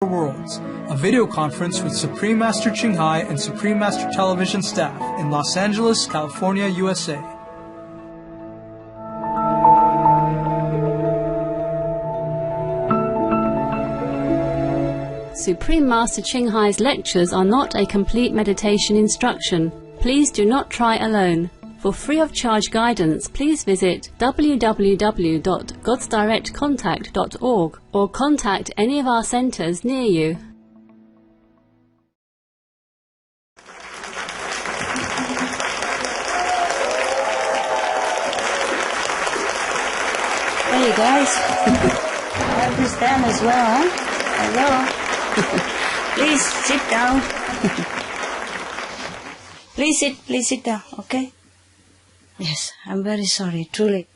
Worlds, a video conference with Supreme Master Ching Hai and Supreme Master Television staff in Los Angeles, California, USA. Supreme Master Ching Hai's lectures are not a complete meditation instruction. Please do not try alone. For free of charge guidance, please visit www.godsdirectcontact.org or contact any of our centers near you. Hey guys, I have to stand as well, huh? Hello. Please sit down. Please sit down, okay? Yes, I'm very sorry, truly.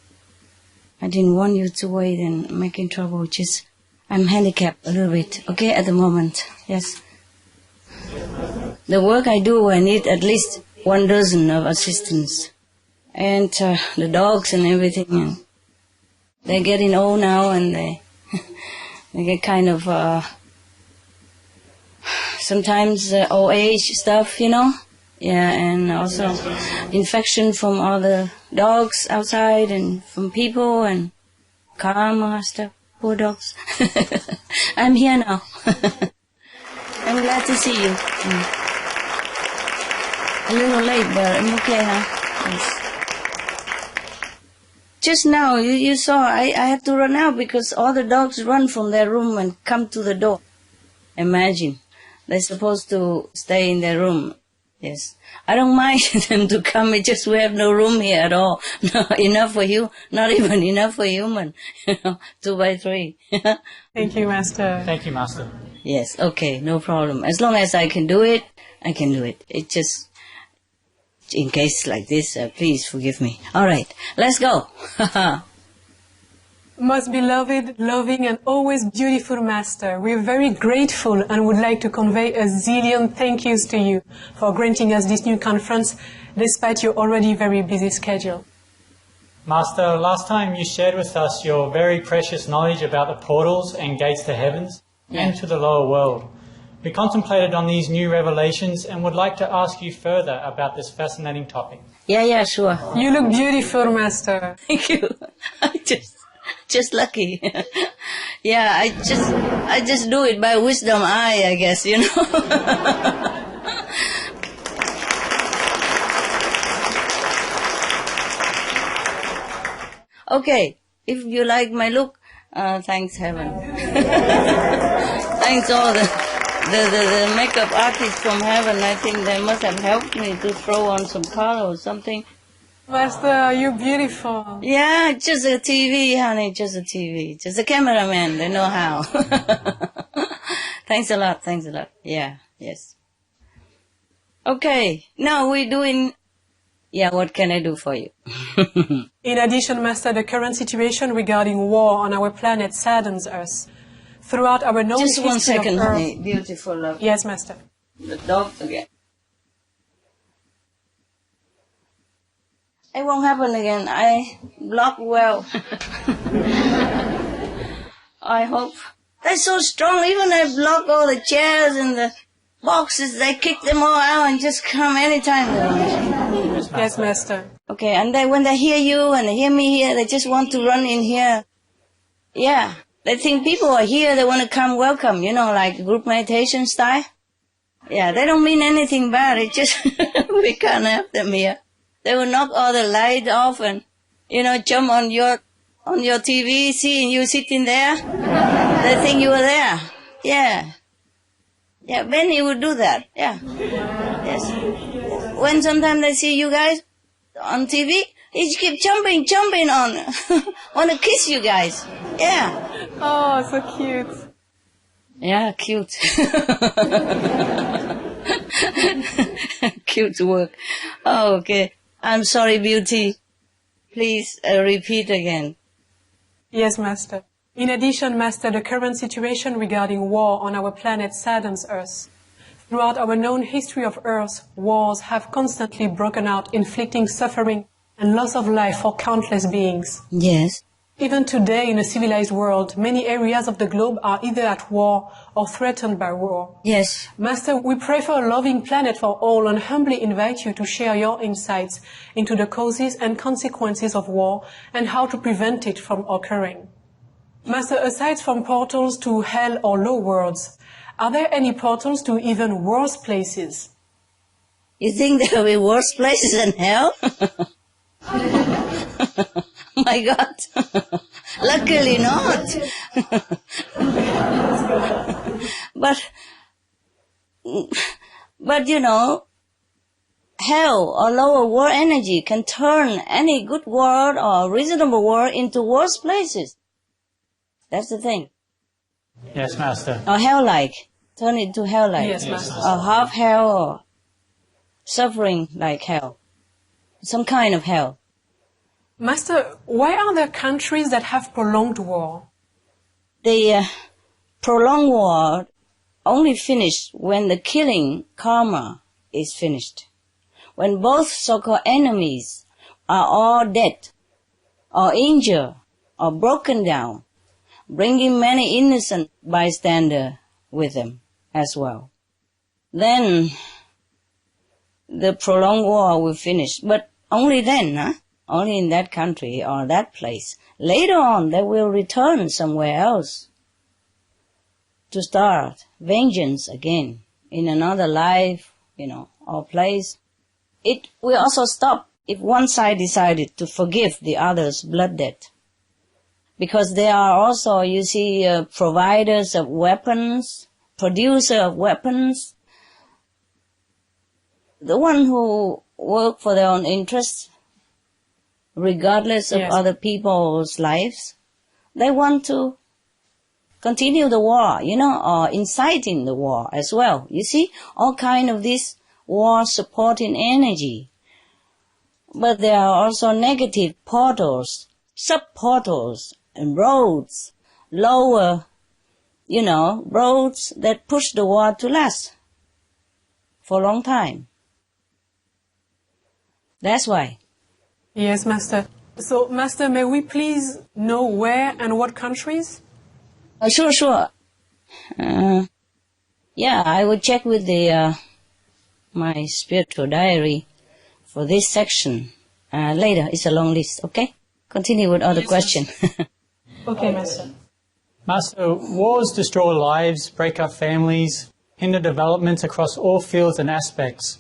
I didn't want you to wait and making trouble. Just, I'm handicapped a little bit, okay, at the moment. Yes. The work I do, I need at least 12 of assistants. And the dogs and everything. And they're getting old now and they get kind of, sometimes old age stuff, you know. Yeah, and also infection from all the dogs outside and from people and karma stuff. Poor dogs. I'm here now. I'm glad to see you. A little late, but I'm okay, huh? Yes. Just now, you saw, I had to run out because all the dogs run from their room and come to the door. Imagine. They're supposed to stay in their room. Yes. I don't mind them to come, it's just we have no room here at all. No, enough for you, not even enough for human. 2 by 3. Thank you, Master. Thank you, Master. Yes, okay, no problem. As long as I can do it, I can do it. It just, in case like this, please forgive me. All right, let's go. Most beloved, loving and always beautiful Master, we're very grateful and would like to convey a zillion thank yous to you for granting us this new conference despite your already very busy schedule. Master, last time you shared with us your very precious knowledge about the portals and gates to heavens and to the lower world. We contemplated on these new revelations and would like to ask you further about this fascinating topic. Yeah, sure. You look beautiful, Master. Thank you. Just lucky. Yeah, I just do it by wisdom eye, I guess, you know. Okay, if you like my look, thanks heaven. Thanks all the makeup artists from heaven. I think they must have helped me to throw on some color or something. Master, you're beautiful. Yeah, just a TV, honey, just a TV. Just a cameraman, they know how. Thanks a lot. Yeah, yes. Okay, now we're doing... Yeah, what can I do for you? In addition, Master, the current situation regarding war on our planet saddens us. Throughout our known history of Earth... Just 1 second, honey, beautiful love. Yes, Master. The dog again. It won't happen again. I block well. I hope. They're so strong. Even I block all the chairs and the boxes. They kick them all out and just come anytime they want. Yes, Master. Okay, and when they hear you and they hear me here, they just want to run in here. Yeah. They think people are here. They want to come welcome, you know, like group meditation style. Yeah, they don't mean anything bad. It just, we can't have them here. They will knock all the lights off and, you know, jump on your TV, seeing you sitting there. They think you were there. Yeah. Yeah, Benny would do that. Yeah. Yes. When sometimes they see you guys on TV, he keep jumping on, want to kiss you guys. Yeah. Oh, so cute. Yeah, cute. Cute work. Oh, okay. I'm sorry, beauty. Please repeat again. Yes, Master. In addition, Master, the current situation regarding war on our planet saddens us. Throughout our known history of Earth, wars have constantly broken out, inflicting suffering and loss of life for countless beings. Yes. Even today, in a civilized world, many areas of the globe are either at war or threatened by war. Yes. Master, we pray for a loving planet for all and humbly invite you to share your insights into the causes and consequences of war and how to prevent it from occurring. Master, aside from portals to hell or low worlds, are there any portals to even worse places? You think there will be worse places than hell? My God. Luckily not. But you know, hell or lower world energy can turn any good world or reasonable world into worse places. That's the thing. Yes, Master. Or hell-like. Turn it to hell-like. Yes, Master. Or half hell or suffering like hell. Some kind of hell. Master, why are there countries that have prolonged war? The prolonged war only finished when the killing karma is finished. When both so-called enemies are all dead, or injured, or broken down, bringing many innocent bystanders with them as well. Then the prolonged war will finish, but only then, huh? Only in that country or that place. Later on, they will return somewhere else to start vengeance again in another life, or place. It will also stop if one side decided to forgive the other's blood debt. Because they are also, you see, providers of weapons, producer of weapons. The one who work for their own interests, regardless of other people's lives, they want to continue the war, or inciting the war as well. You see, all kind of this war supporting energy. But there are also negative portals, sub-portals, and roads, lower, roads that push the war to last for a long time. That's why. Yes, Master. So, Master, may we please know where and what countries? Sure. I will check with my spiritual diary for this section later. It's a long list, okay? Continue with other questions. Okay, Master. Master, wars destroy lives, break up families, hinder development across all fields and aspects.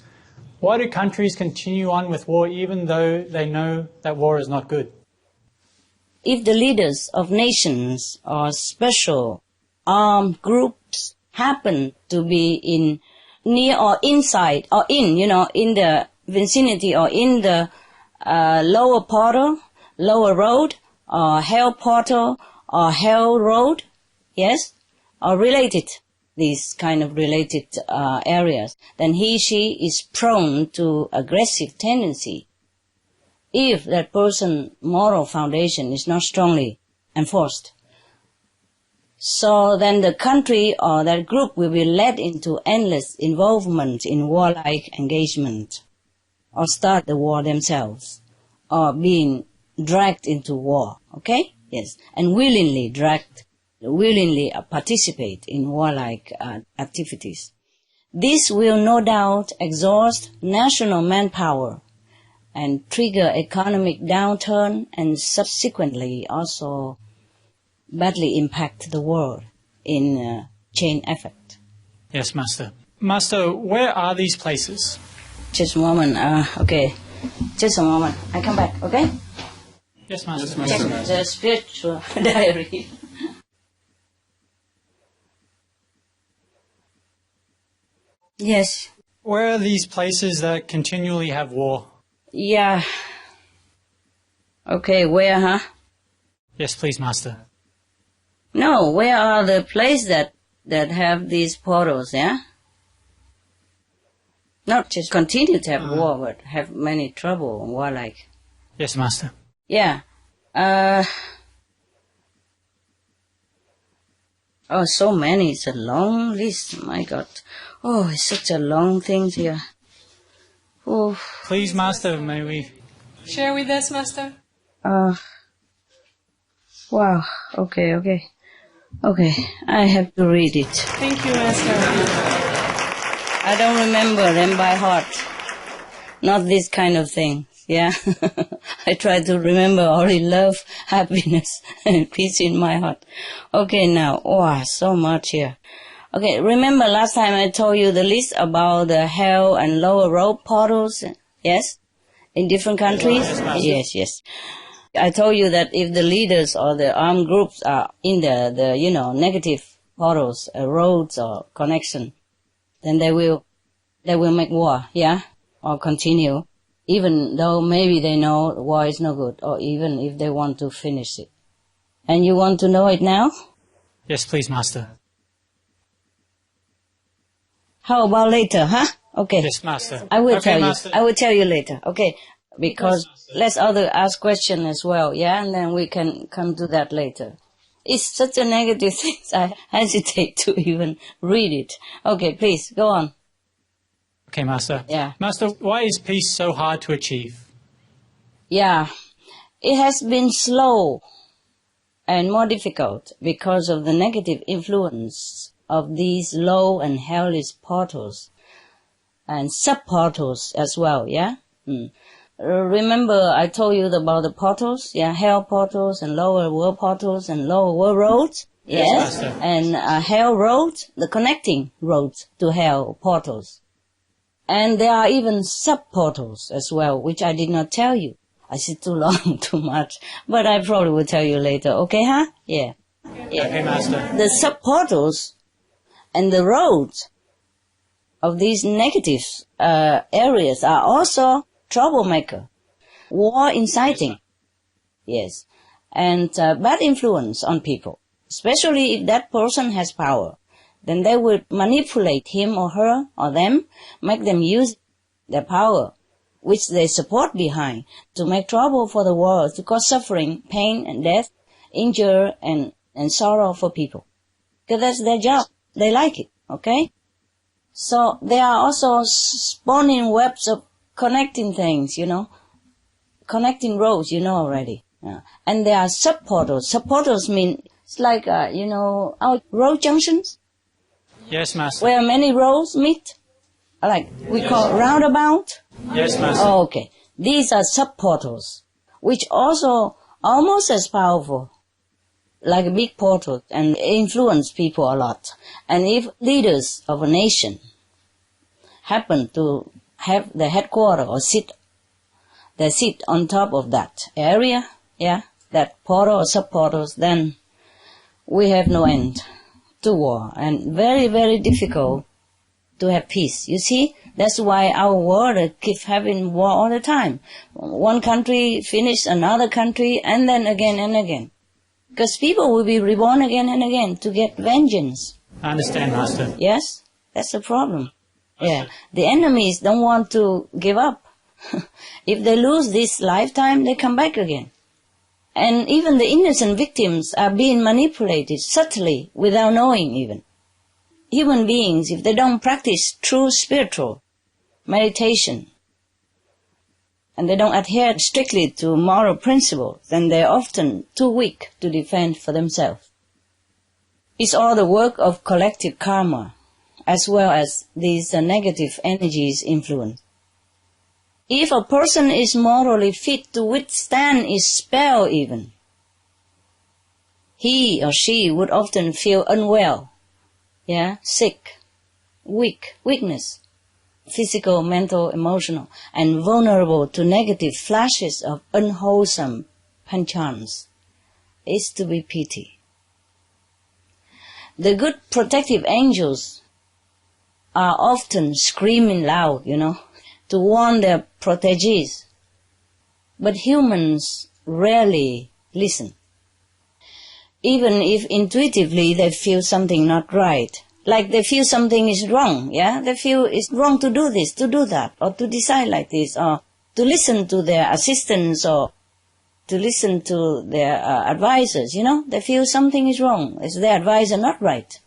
Why do countries continue on with war even though they know that war is not good? If the leaders of nations or special armed groups happen to be near or inside or in the vicinity or in the lower portal, lower road, or hell portal, or hell road, yes, or related, these kind of related areas, then she is prone to aggressive tendency if that person's moral foundation is not strongly enforced. So then the country or that group will be led into endless involvement in warlike engagement, or start the war themselves, or being dragged into war, okay? Yes, and willingly participate in warlike activities. This will no doubt exhaust national manpower and trigger economic downturn and subsequently also badly impact the world in chain effect. Yes, Master. Master, where are these places? Just a moment, okay. Just a moment, I come back, okay? Yes, Master. Check the spiritual diary. Yes. Where are these places that continually have war? Yeah. Okay, where, huh? Yes, please, Master. No, where are the places that have these portals, yeah? Not just continue to have war, but have many trouble and warlike. Yes, Master. Yeah. So many. It's a long list. My God. Oh, it's such a long thing here. Oh. Please, Master, may we... Share with us, Master. Wow. Okay. I have to read it. Thank you, Master. I don't remember them by heart. Not this kind of thing. Yeah. I try to remember only love, happiness, and peace in my heart. Okay, now. Wow, so much here. Okay, remember last time I told you the list about the hell and lower road portals? Yes? In different countries? Yes. I told you that if the leaders or the armed groups are in the negative portals, roads or connection, then they will make war, yeah? Or continue, even though maybe they know war is no good, or even if they want to finish it. And you want to know it now? Yes, please, Master. How about later, huh? Okay. Yes, Master. I will Okay, tell Master. you. I will tell you later, okay? Because let's other ask question as well, yeah? And then we can come to that later. It's such a negative thing, I hesitate to even read it. Okay, please, go on. Okay, Master. Yeah. Master, why is peace so hard to achieve? Yeah, it has been slow and more difficult because of the negative influence of these low and hellish portals and sub-portals as well, yeah? Remember I told you about the portals, yeah, hell portals and lower world portals and lower world roads? Yes, and hell roads, the connecting roads to hell portals. And there are even sub-portals as well, which I did not tell you. I said too long, too much, but I probably will tell you later, okay, huh? Yeah. Okay, Master. The sub-portals and the roads of these negative areas are also troublemaker, war inciting, yes, and bad influence on people, especially if that person has power. Then they will manipulate him or her or them, make them use their power, which they support behind, to make trouble for the world, to cause suffering, pain and death, injury and sorrow for people. Because that's their job. They like it, okay? So they are also spawning webs of connecting things, connecting roads, already. And there are sub-portals. Sub-portals mean, it's like, our road junctions. Yes, Master. Where many roads meet, like we call roundabout. Yes, Master. Oh, okay. These are sub-portals, which also almost as powerful, like a big portal, and influence people a lot. And if leaders of a nation happen to have the headquarters or sit on top of that area, yeah, that portal or sub-portals, then we have no end to war, and very, very difficult to have peace. You see, that's why our world keeps having war all the time. One country finish another country, and then again and again. Because people will be reborn again and again to get vengeance. I understand, Master. Yes, that's the problem. Yeah, the enemies don't want to give up. If they lose this lifetime, they come back again. And even the innocent victims are being manipulated subtly without knowing even. Human beings, if they don't practice true spiritual meditation, and they don't adhere strictly to moral principles, then they're often too weak to defend for themselves. It's all the work of collective karma, as well as these negative energies' influence. If a person is morally fit to withstand its spell even, he or she would often feel unwell, sick, weakness, physical, mental, emotional, and vulnerable to negative flashes of unwholesome perchance. Is to be pitied. The good protective angels are often screaming loud, to warn their protegees. But humans rarely listen. Even if intuitively they feel something not right. Like they feel something is wrong, They feel it's wrong to do this, to do that, or to decide like this, or to listen to their assistants, or to listen to their advisors, They feel something is wrong. Is their advisor not right?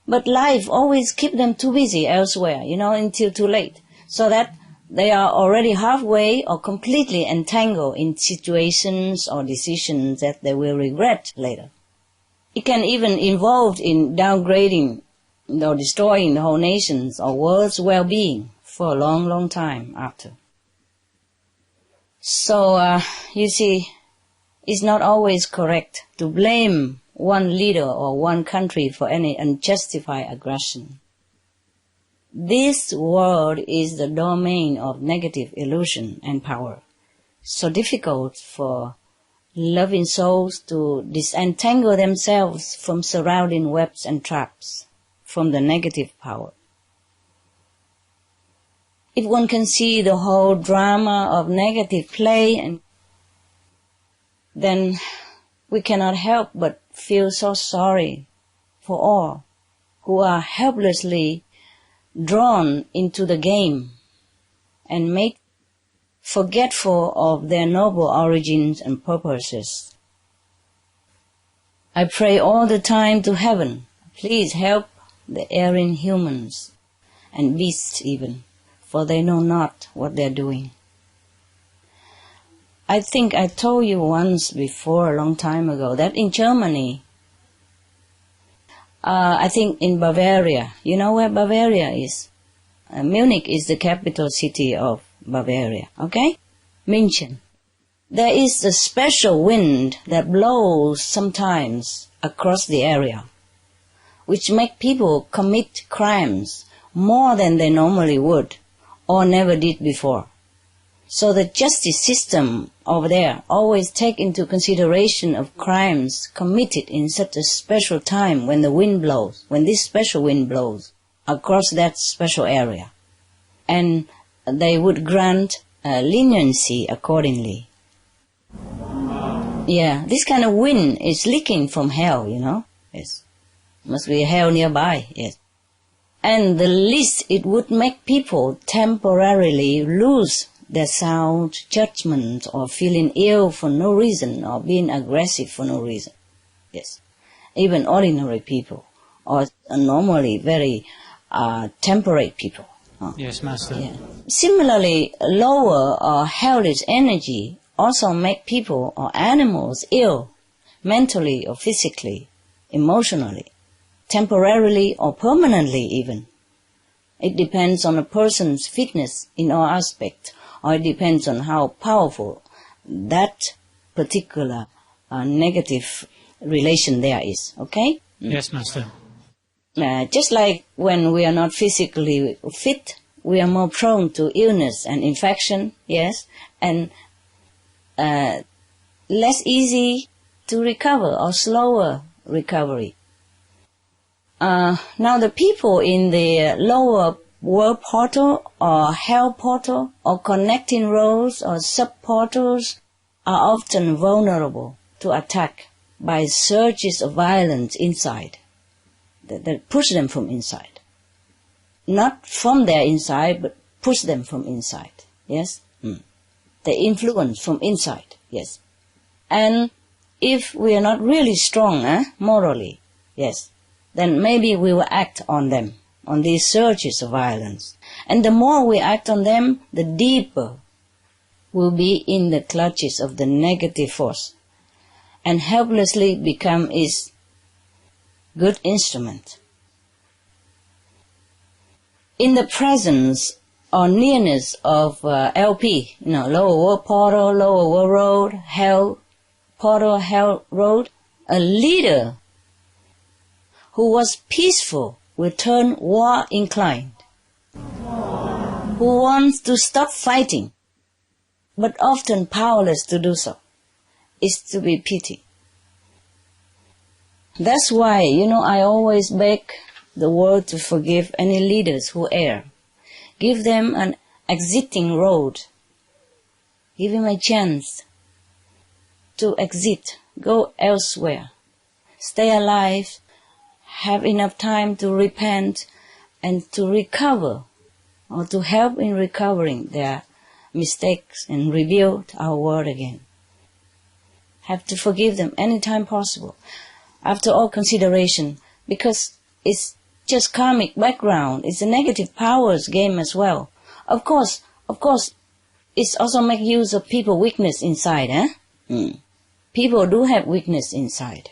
But life always keeps them too busy elsewhere, until too late. So that they are already halfway or completely entangled in situations or decisions that they will regret later. It can even involve in downgrading or destroying the whole nation's or world's well-being for a long, long time after. So, you see, it's not always correct to blame one leader or one country for any unjustified aggression. This world is the domain of negative illusion and power, so difficult for loving souls to disentangle themselves from surrounding webs and traps, from the negative power. If one can see the whole drama of negative play, then we cannot help but feel so sorry for all who are helplessly drawn into the game and made forgetful of their noble origins and purposes. I pray all the time to heaven, please help the erring humans and beasts even, for they know not what they are doing. I think I told you once before, a long time ago, that in Germany, I think in Bavaria, you know where Bavaria is? Munich is the capital city of Bavaria, okay? München. There is a special wind that blows sometimes across the area, which make people commit crimes more than they normally would or never did before. So the justice system over there always take into consideration of crimes committed in such a special time when the wind blows, when this special wind blows across that special area. And they would grant leniency accordingly. Yeah, this kind of wind is leaking from hell, you know. Yes. Must be hell nearby, yes. And the least it would make people temporarily lose their sound judgment or feeling ill for no reason or being aggressive for no reason. Yes. Even ordinary people or normally very temperate people. Yes, Master. Yeah. Similarly, lower or hellish energy also make people or animals ill, mentally or physically, emotionally, temporarily or permanently even. It depends on a person's fitness in all aspects, or it depends on how powerful that particular negative relation there is, okay? Yes, Master. Just like when we are not physically fit, we are more prone to illness and infection, yes, and less easy to recover or slower recovery. Now the people in the lower world portal or hell portal or connecting roads or sub-portals are often vulnerable to attack by surges of violence inside that push them from inside. Not from their inside, but push them from inside, yes? The influence from inside, yes. And if we are not really strong morally, yes, then maybe we will act on them, on these surges of violence. And the more we act on them, the deeper we'll be in the clutches of the negative force and helplessly become its good instrument. In the presence or nearness of LP, lower world portal, lower world road, hell portal, hell road, a leader who was peaceful will turn war inclined, who wants to stop fighting, but often powerless to do so, is to be pitied. That's why, I always beg the world to forgive any leaders who err. Give them an exiting road. Give them a chance to exit, go elsewhere, stay alive, have enough time to repent and to recover or to help in recovering their mistakes and rebuild our world again. Have to forgive them anytime possible, after all consideration, because it's just karmic background. It's a negative powers game as well. Of course, of course, it's also make use of people weakness inside, People do have weakness inside.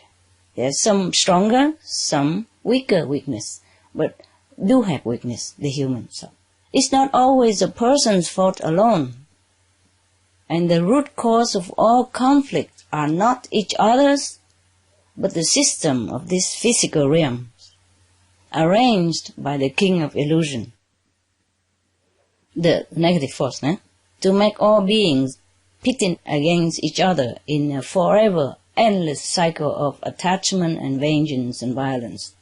There's some stronger, some weaker weakness, but do have weakness, the human soul. It's not always a person's fault alone. And the root cause of all conflict are not each other's, but the system of this physical realm, arranged by the king of illusion, the negative force, to make all beings pitting against each other in a forever endless cycle of attachment and vengeance and violence.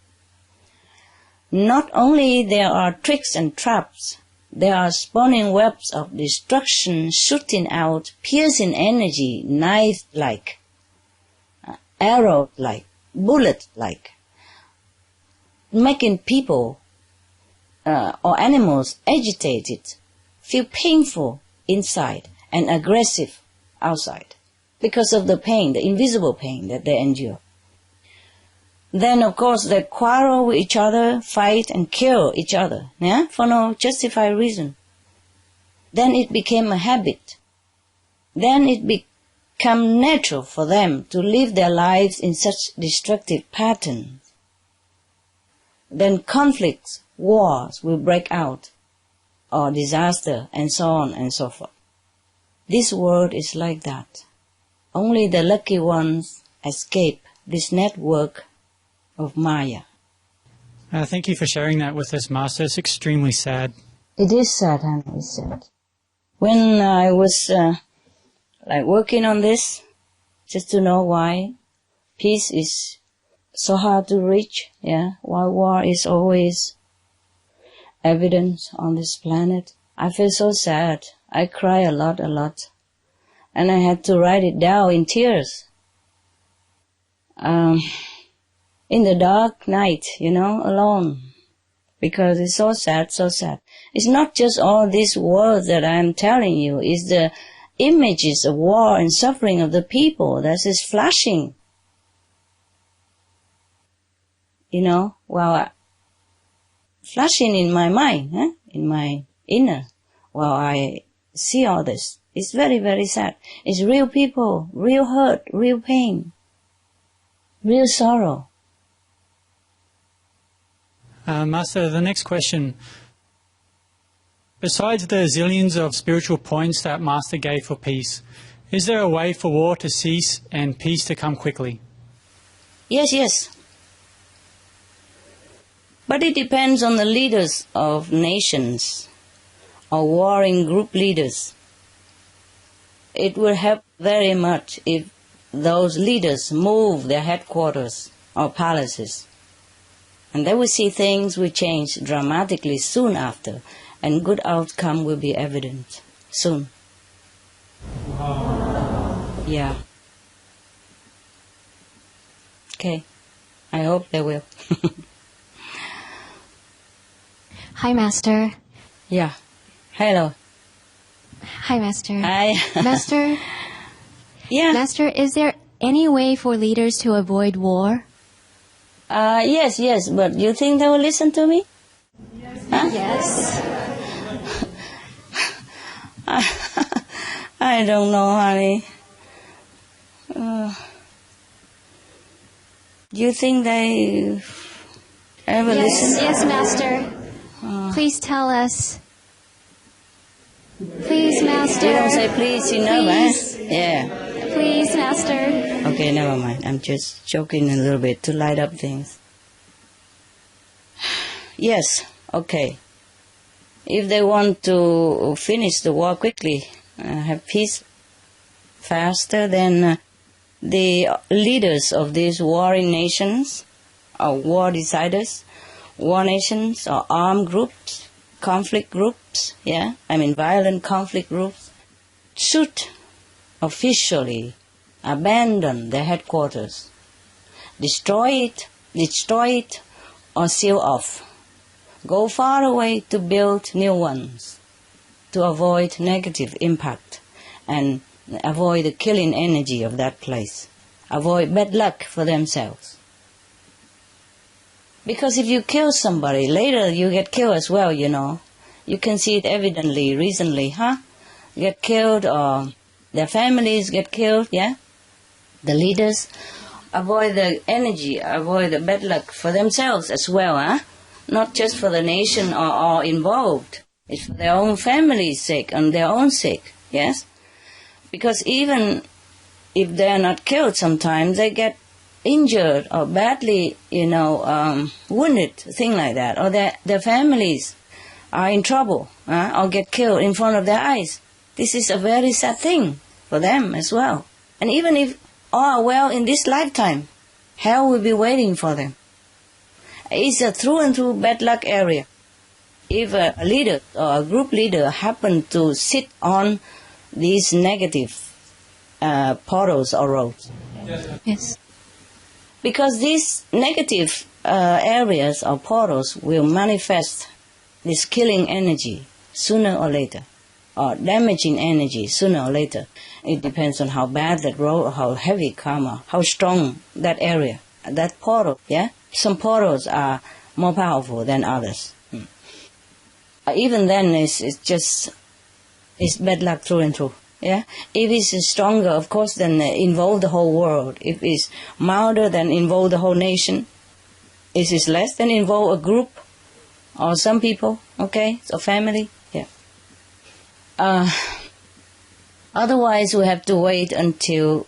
Not only there are tricks and traps, there are spawning webs of destruction shooting out piercing energy, knife-like, arrow-like, bullet-like, making people or animals agitated, feel painful inside and aggressive outside because of the pain, the invisible pain that they endure. Then, of course, they quarrel with each other, fight and kill each other, for no justified reason. Then it became a habit. Then it became natural for them to live their lives in such destructive patterns. Then conflicts, wars will break out, or disaster, and so on and so forth. This world is like that. Only the lucky ones escape this network of Maya. Thank you for sharing that with us, Master. It's extremely sad. It is sad, honey, it's sad. When I was working on this, just to know why peace is so hard to reach, why war is always evident on this planet, I feel so sad. I cry a lot. And I had to write it down in tears. In the dark night, alone. Because it's so sad, so sad. It's not just all these words that I'm telling you. It's the images of war and suffering of the people that is flashing. Flashing in my mind, in my inner, while I see all this. It's very, very sad. It's real people, real hurt, real pain, real sorrow. Master, the next question. Besides the zillions of spiritual points that Master gave for peace, is there a way for war to cease and peace to come quickly? Yes. But it depends on the leaders of nations or warring group leaders. It will help very much if those leaders move their headquarters or palaces. And they will see things will change dramatically soon after, and good outcome will be evident soon. Yeah. Okay. I hope they will. Hi, Master. Yeah. Hello. Hi, Master. Hi. Master? Yeah. Master, is there any way for leaders to avoid war? Yes, but you think they will listen to me? Yes. I don't know, honey. Do you think they ever listen? Yes, Master. Please tell us. Please, Master. You don't say please, Please. Yeah. Please, Master. Okay, never mind. I'm just joking a little bit to light up things. Yes, okay. If they want to finish the war quickly, have peace faster, then the leaders of these warring nations, or war deciders, war nations, or armed groups, conflict groups, violent conflict groups, should officially abandon their headquarters, destroy it, or seal off. Go far away to build new ones, to avoid negative impact and avoid the killing energy of that place. Avoid bad luck for themselves. Because if you kill somebody, later you get killed as well, You can see it evidently recently, get killed, or their families get killed, yeah? The leaders avoid the energy, avoid the bad luck for themselves as well, not just for the nation or involved. It's for their own family's sake and their own sake, yes? Because even if they're not killed sometimes, they get injured or badly, wounded, thing like that, or their families are in trouble, or get killed in front of their eyes. This is a very sad thing for them as well. And even if all are well in this lifetime, hell will be waiting for them. It's a through and through bad luck area. If a leader or a group leader happen to sit on these negative portals or roads. Yes. Because these negative areas or portals will manifest this killing energy sooner or later, or damaging energy sooner or later. It depends on how bad that road, how heavy karma, how strong that area, that portal, yeah? Some portals are more powerful than others. Even then, it's bad luck through and through. Yeah, if it's stronger, of course, then involve the whole world. If it's milder, then involve the whole nation. If it's less, then involve a group or some people. Okay, so family. Yeah. Otherwise, we have to wait until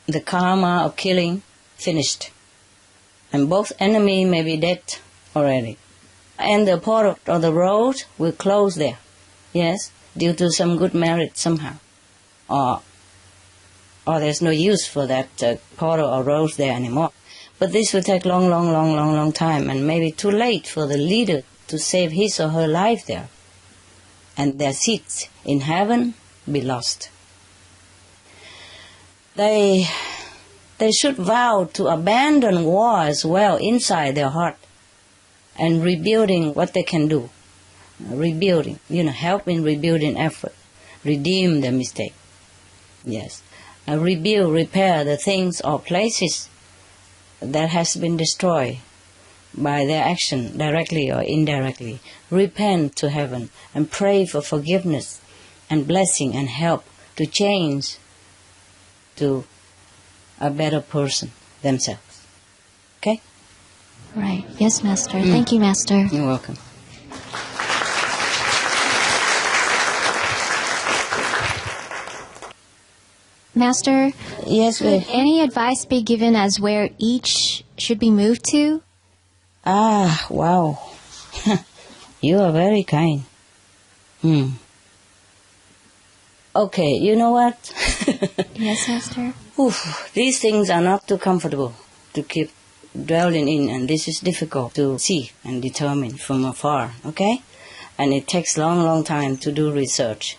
the karma of killing finished, and both enemy may be dead already, and the portal or the road will close there. Yes, due to some good merit somehow. Or there's no use for that portal or road there anymore. But this will take long time, and maybe too late for the leader to save his or her life there, and their seats in heaven be lost. They should vow to abandon war as well inside their heart, and rebuilding what they can do. Rebuilding, help in rebuilding effort, redeem the mistake. Yes, rebuild, repair the things or places that has been destroyed by their action, directly or indirectly. Repent to heaven and pray for forgiveness and blessing and help to change to a better person themselves. Okay? Right. Yes, Master. Thank you, Master. You're welcome. Master, yes, could any advice be given as where each should be moved to? Ah, wow. You are very kind. Okay, you know what? Yes, Master. These things are not too comfortable to keep dwelling in, and this is difficult to see and determine from afar, okay? And it takes long time to do research.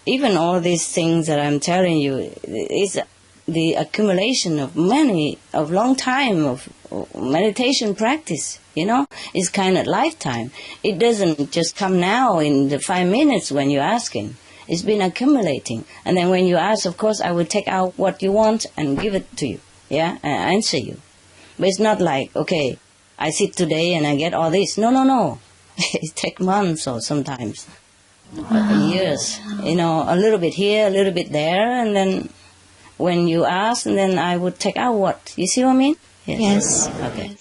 Even all these things that I'm telling you is the accumulation of long time of meditation practice, It's kind of lifetime. It doesn't just come now in the 5 minutes when you're asking. It's been accumulating. And then when you ask, of course, I will take out what you want and give it to you, and answer you. But it's not like, okay, I sit today and I get all this. No. It takes months or sometimes. Years, a little bit here, a little bit there, and then when you ask, and then I would take out what. You see what I mean? Yes. Okay.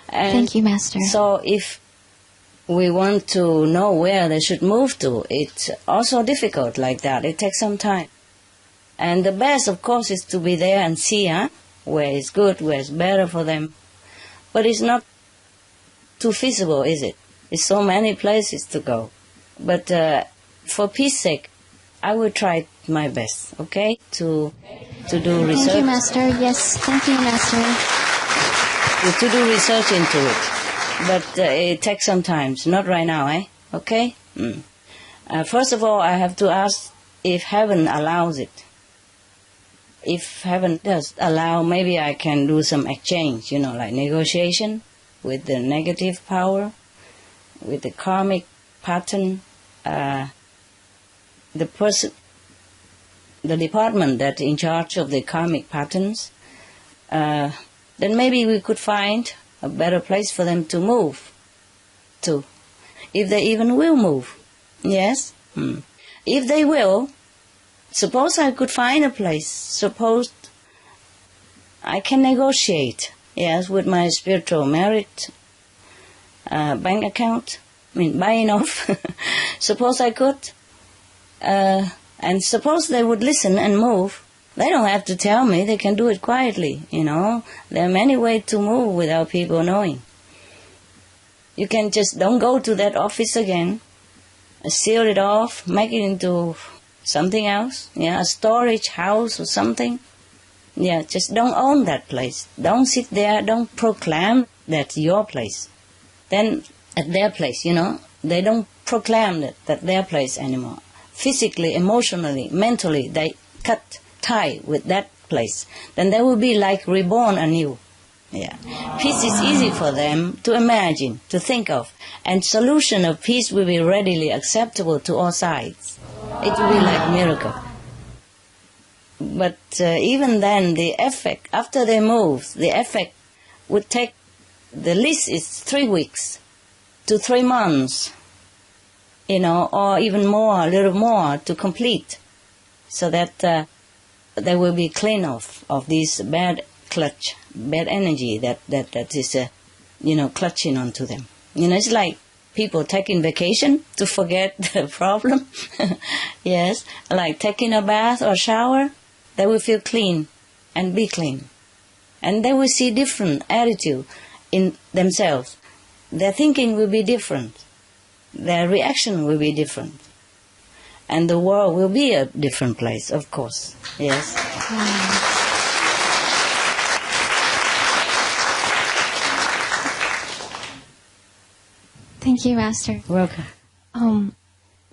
And thank you, Master. So if we want to know where they should move to, it's also difficult like that. It takes some time. And the best, of course, is to be there and see where it's good, where it's better for them. But it's not too feasible, is it? There's so many places to go. But for peace sake, I will try my best, okay, to do research. Thank you, Master. Yes, thank you, Master. To do research into it. But it takes some time. Not right now, Okay? First of all, I have to ask if heaven allows it. If heaven does allow, maybe I can do some exchange, like negotiation with the negative power, with the karmic pattern, the department that's in charge of the karmic patterns, then maybe we could find a better place for them to move to, if they even will move. Yes. If they will, suppose I could find a place, suppose I can negotiate, yes, with my spiritual merit bank account, buying off. Suppose I could, and suppose they would listen and move. They don't have to tell me, they can do it quietly, There are many ways to move without people knowing. You can just don't go to that office again, seal it off, make it into something else, a storage house or something. Just don't own that place. Don't sit there, don't proclaim that's your place. Then at their place, they don't proclaim that their place anymore. Physically, emotionally, mentally, they cut tie with that place. Then they will be like reborn anew. Peace is easy for them to imagine, to think of, and solution of peace will be readily acceptable to all sides. It will be like miracle. But even then, the effect, after they move, the effect would take, the least is 3 weeks to 3 months, or even more, a little more to complete, so that they will be clean of this bad energy that is, clutching onto them. It's like people taking vacation to forget the problem. Yes, like taking a bath or shower. They will feel clean and be clean. And they will see different attitude in themselves. Their thinking will be different. Their reaction will be different. And the world will be a different place, of course. Yes. Thank you, Master. Welcome.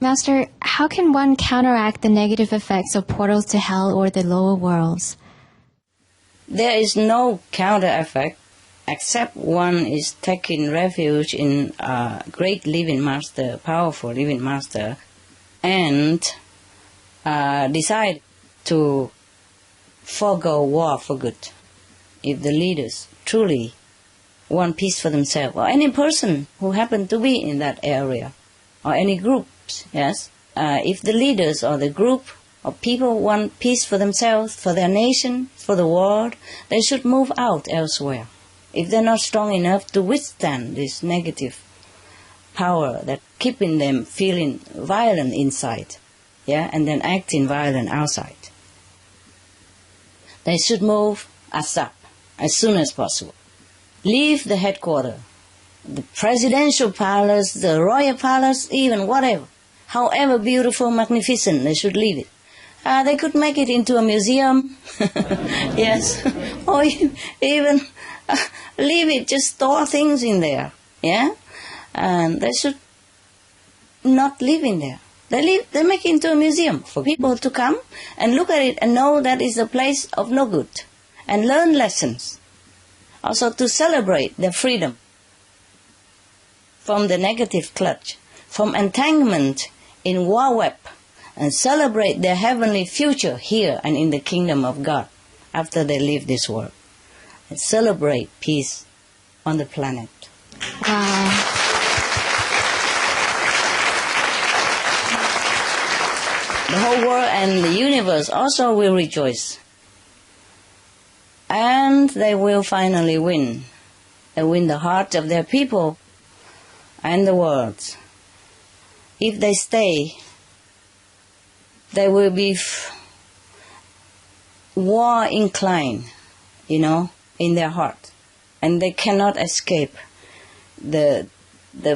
Master, how can one counteract the negative effects of portals to hell or the lower worlds? There is no counter effect except one is taking refuge in a great living master, powerful living master, and decide to forego war for good. If the leaders truly want peace for themselves, or any person who happen to be in that area, or any groups, yes, if the leaders or the group of people want peace for themselves, for their nation, for the world, they should move out elsewhere. If they're not strong enough to withstand this negative power that keeping them feeling violent inside, and then acting violent outside, they should move ASAP, as soon as possible. Leave the headquarters, the presidential palace, the royal palace, even whatever. However beautiful, magnificent, they should leave it. They could make it into a museum, yes, or even leave it, just store things in there, and they should not live in there. They make it into a museum for people to come and look at it and know that it's a place of no good, and learn lessons. Also to celebrate their freedom from the negative clutch, from entanglement in war web, and celebrate their heavenly future here and in the kingdom of God after they leave this world. And celebrate peace on the planet. Wow. The whole world and the universe also will rejoice. And they will finally win. They win the heart of their people and the world. If they stay, they will be war inclined, in their heart. And they cannot escape the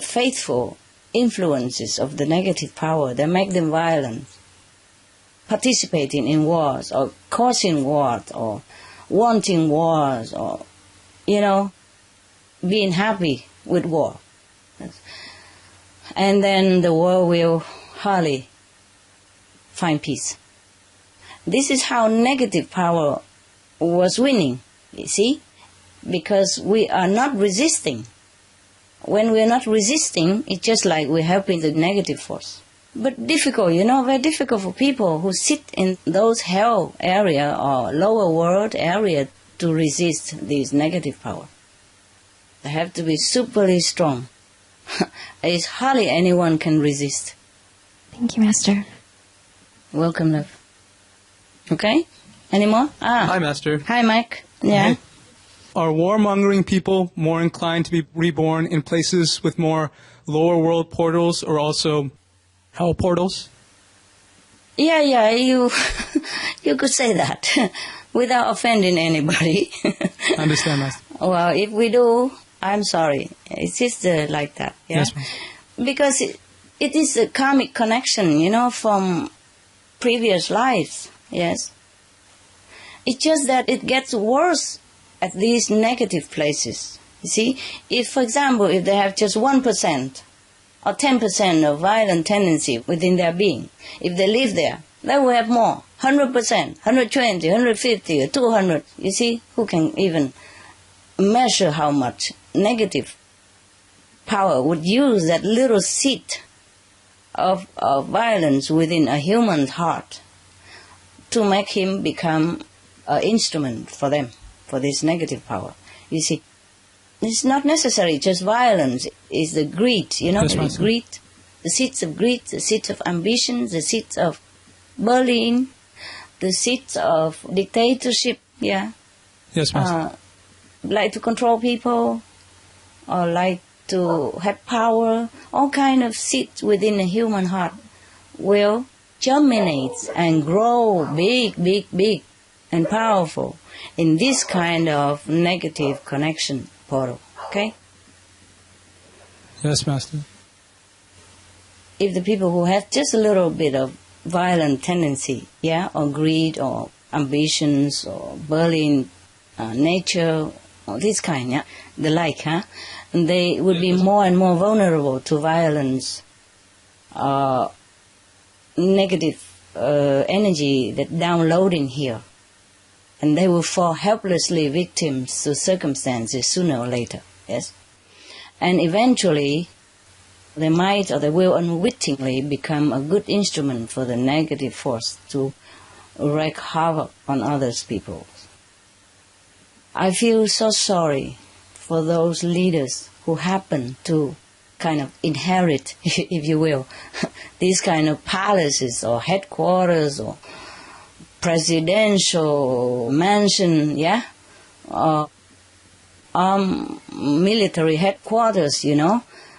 faithful influences of the negative power that make them violent, participating in wars, or causing wars, or wanting wars, or, being happy with war. And then the world will hardly find peace. This is how negative power was winning, you see, because we are not resisting. When we are not resisting, it's just like we're helping the negative force. But difficult, very difficult for people who sit in those hell area or lower world area to resist this negative power. They have to be superly strong. It's hardly anyone can resist. Thank you, Master. Welcome, love. Okay? Any more? Hi, Master. Hi, Mike. Yeah. Hey. Are warmongering people more inclined to be reborn in places with more lower world portals or also hell portals? Yeah, you could say that without offending anybody. I understand, Master. Well, if we do, I'm sorry. It's just like that. Yeah? Yes, Master. Because it is a karmic connection, from previous lives. Yes. It's just that it gets worse at these negative places. You see, if, for example, if they have just 1% or 10% of violent tendency within their being, if they live there, they will have more, 100%, 120, 150, or 200. You see, who can even measure how much negative power would use that little seed of violence within a human's heart to make him become an instrument for them, for this negative power. You see, it's not necessary just violence. It's the greed, Yes, greed, the seeds of greed, the seeds of ambition, the seeds of bullying, the seeds of dictatorship, yeah. Yes, Master. Like to control people, or like to have power, all kind of seeds within a human heart will germinate and grow big and powerful in this kind of negative connection portal. Okay? Yes, Master. If the people who have just a little bit of violent tendency, yeah, or greed or ambitions or bullying nature or this kind, yeah, the like, they would be more and more vulnerable to violence, negative energy that downloading here. And they will fall helplessly victims to circumstances sooner or later, yes? And eventually, they might or they will unwittingly become a good instrument for the negative force to wreak havoc on others' people. I feel so sorry for those leaders who happen to kind of inherit, if you will, these kind of palaces or headquarters or presidential mansion, yeah, military headquarters,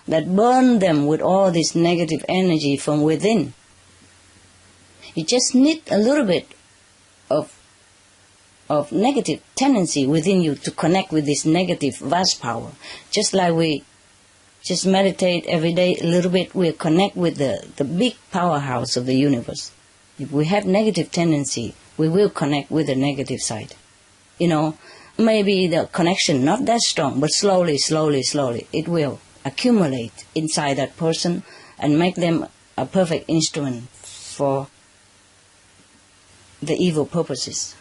that burn them with all this negative energy from within. You just need a little bit of negative tendency within you to connect with this negative vast power. Just like we just meditate every day a little bit, we connect with the big powerhouse of the universe. If we have negative tendency, we will connect with the negative side. Maybe the connection not that strong, but slowly, it will accumulate inside that person and make them a perfect instrument for the evil purposes.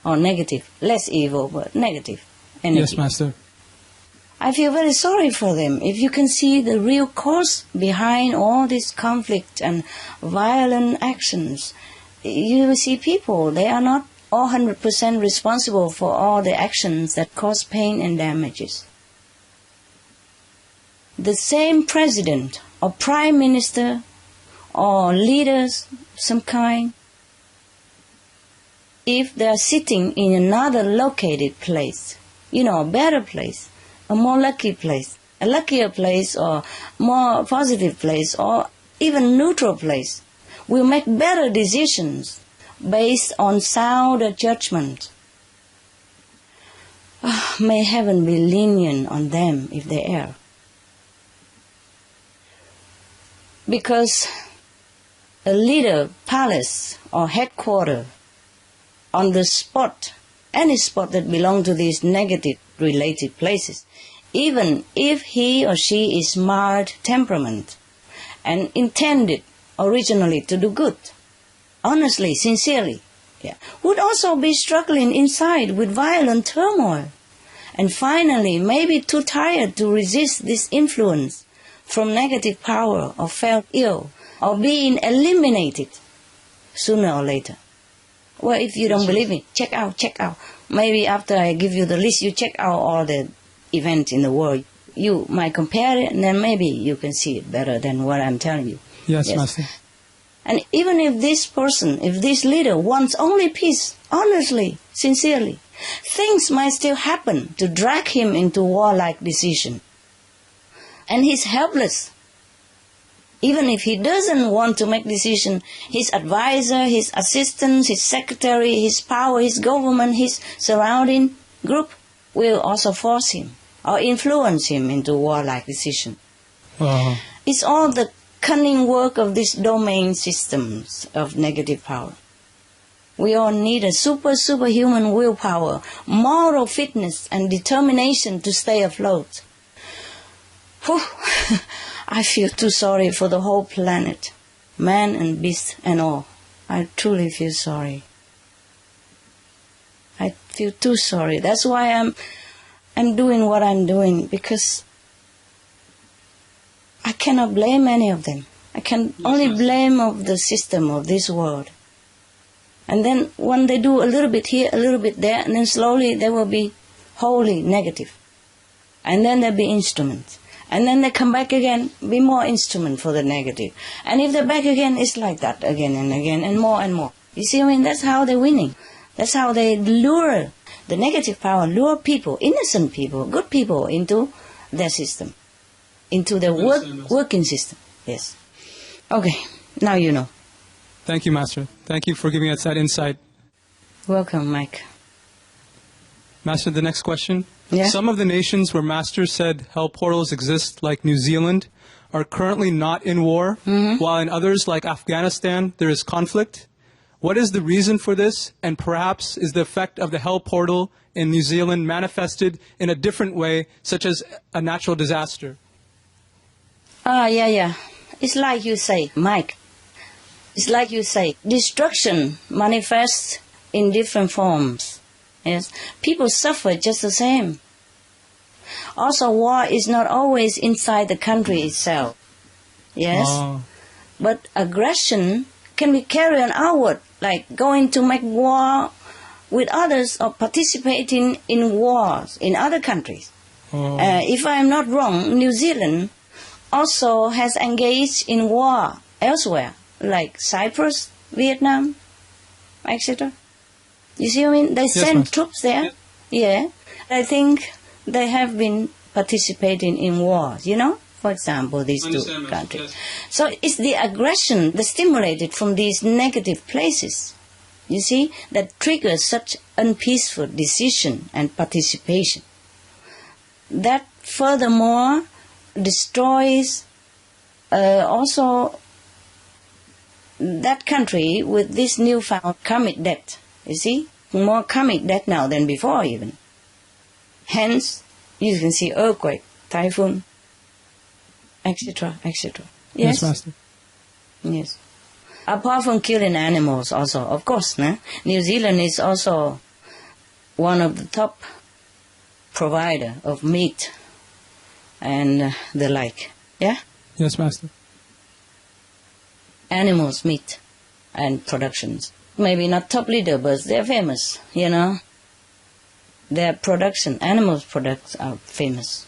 Or negative, less evil, but negative energy. Yes, Master. I feel very sorry for them. If you can see the real cause behind all this conflict and violent actions, you will see people, they are not all 100% responsible for all the actions that cause pain and damages. The same president or prime minister or leaders of some kind, if they are sitting in another located place, a better place, a more lucky place, a luckier place or more positive place or even neutral place, will make better decisions based on sounder judgment. May heaven be lenient on them if they err. Because a leader, palace or headquarters on the spot, any spot that belongs to these negative related places, even if he or she is mild temperament and intended originally to do good, honestly, sincerely, would also be struggling inside with violent turmoil, and finally maybe too tired to resist this influence from negative power or felt ill or being eliminated sooner or later. Well, if you don't believe me, check out. Maybe after I give you the list, you check out all the events in the world. You might compare it, and then maybe you can see it better than what I'm telling you. Yes, Master. And even if this person, if this leader wants only peace, honestly, sincerely, things might still happen to drag him into warlike decision. And he's helpless. Even if he doesn't want to make decision, his advisor, his assistants, his secretary, his power, his government, his surrounding group will also force him or influence him into warlike decision. It's all the cunning work of these domain systems of negative power. We all need a superhuman willpower, moral fitness and determination to stay afloat. Whew. I feel too sorry for the whole planet, man and beast and all. I truly feel sorry. I feel too sorry. That's why I'm doing what I'm doing, because I cannot blame any of them. I can only blame of the system of this world. And then when they do a little bit here, a little bit there, and then slowly they will be wholly negative. And then there'll be instruments. And then they come back again, be more instrument for the negative. And if they're back again, it's like that again and again and more and more. You see, I mean, that's how they're winning. That's how they lure, the negative power, lure people, innocent people, good people into their system, into their working system. Yes. Okay, now you know. Thank you, Master. Thank you for giving us that insight. Welcome, Mike. Master, the next question. Yeah? Some of the nations where Master said hell portals exist, like New Zealand, are currently not in war, while in others, like Afghanistan, there is conflict. What is the reason for this? And perhaps is the effect of the hell portal in New Zealand manifested in a different way, such as a natural disaster? Yeah. It's like you say, Mike. It's like you say, destruction manifests in different forms. Yes, people suffer just the same. Also, war is not always inside the country itself. Yes, but aggression can be carried on outward, like going to make war with others or participating in wars in other countries. If I am not wrong, New Zealand also has engaged in war elsewhere, like Cyprus, Vietnam, etc. You see what I mean? They send troops there. Yeah. I think they have been participating in wars, you know? For example, these two countries. Yes. So it's the aggression that's stimulated from these negative places, you see, that triggers such unpeaceful decision and participation. That furthermore destroys also that country with this newfound karmic debt. You see, more karmic debt now than before even. Hence, you can see earthquake, typhoon, etc., etc. Yes, Master. Yes. Apart from killing animals also, of course, New Zealand is also one of the top provider of meat and the like. Yeah? Yes, Master. Animals, meat and productions. Maybe not top leader, but they're famous, you know. Their production, animals products are famous.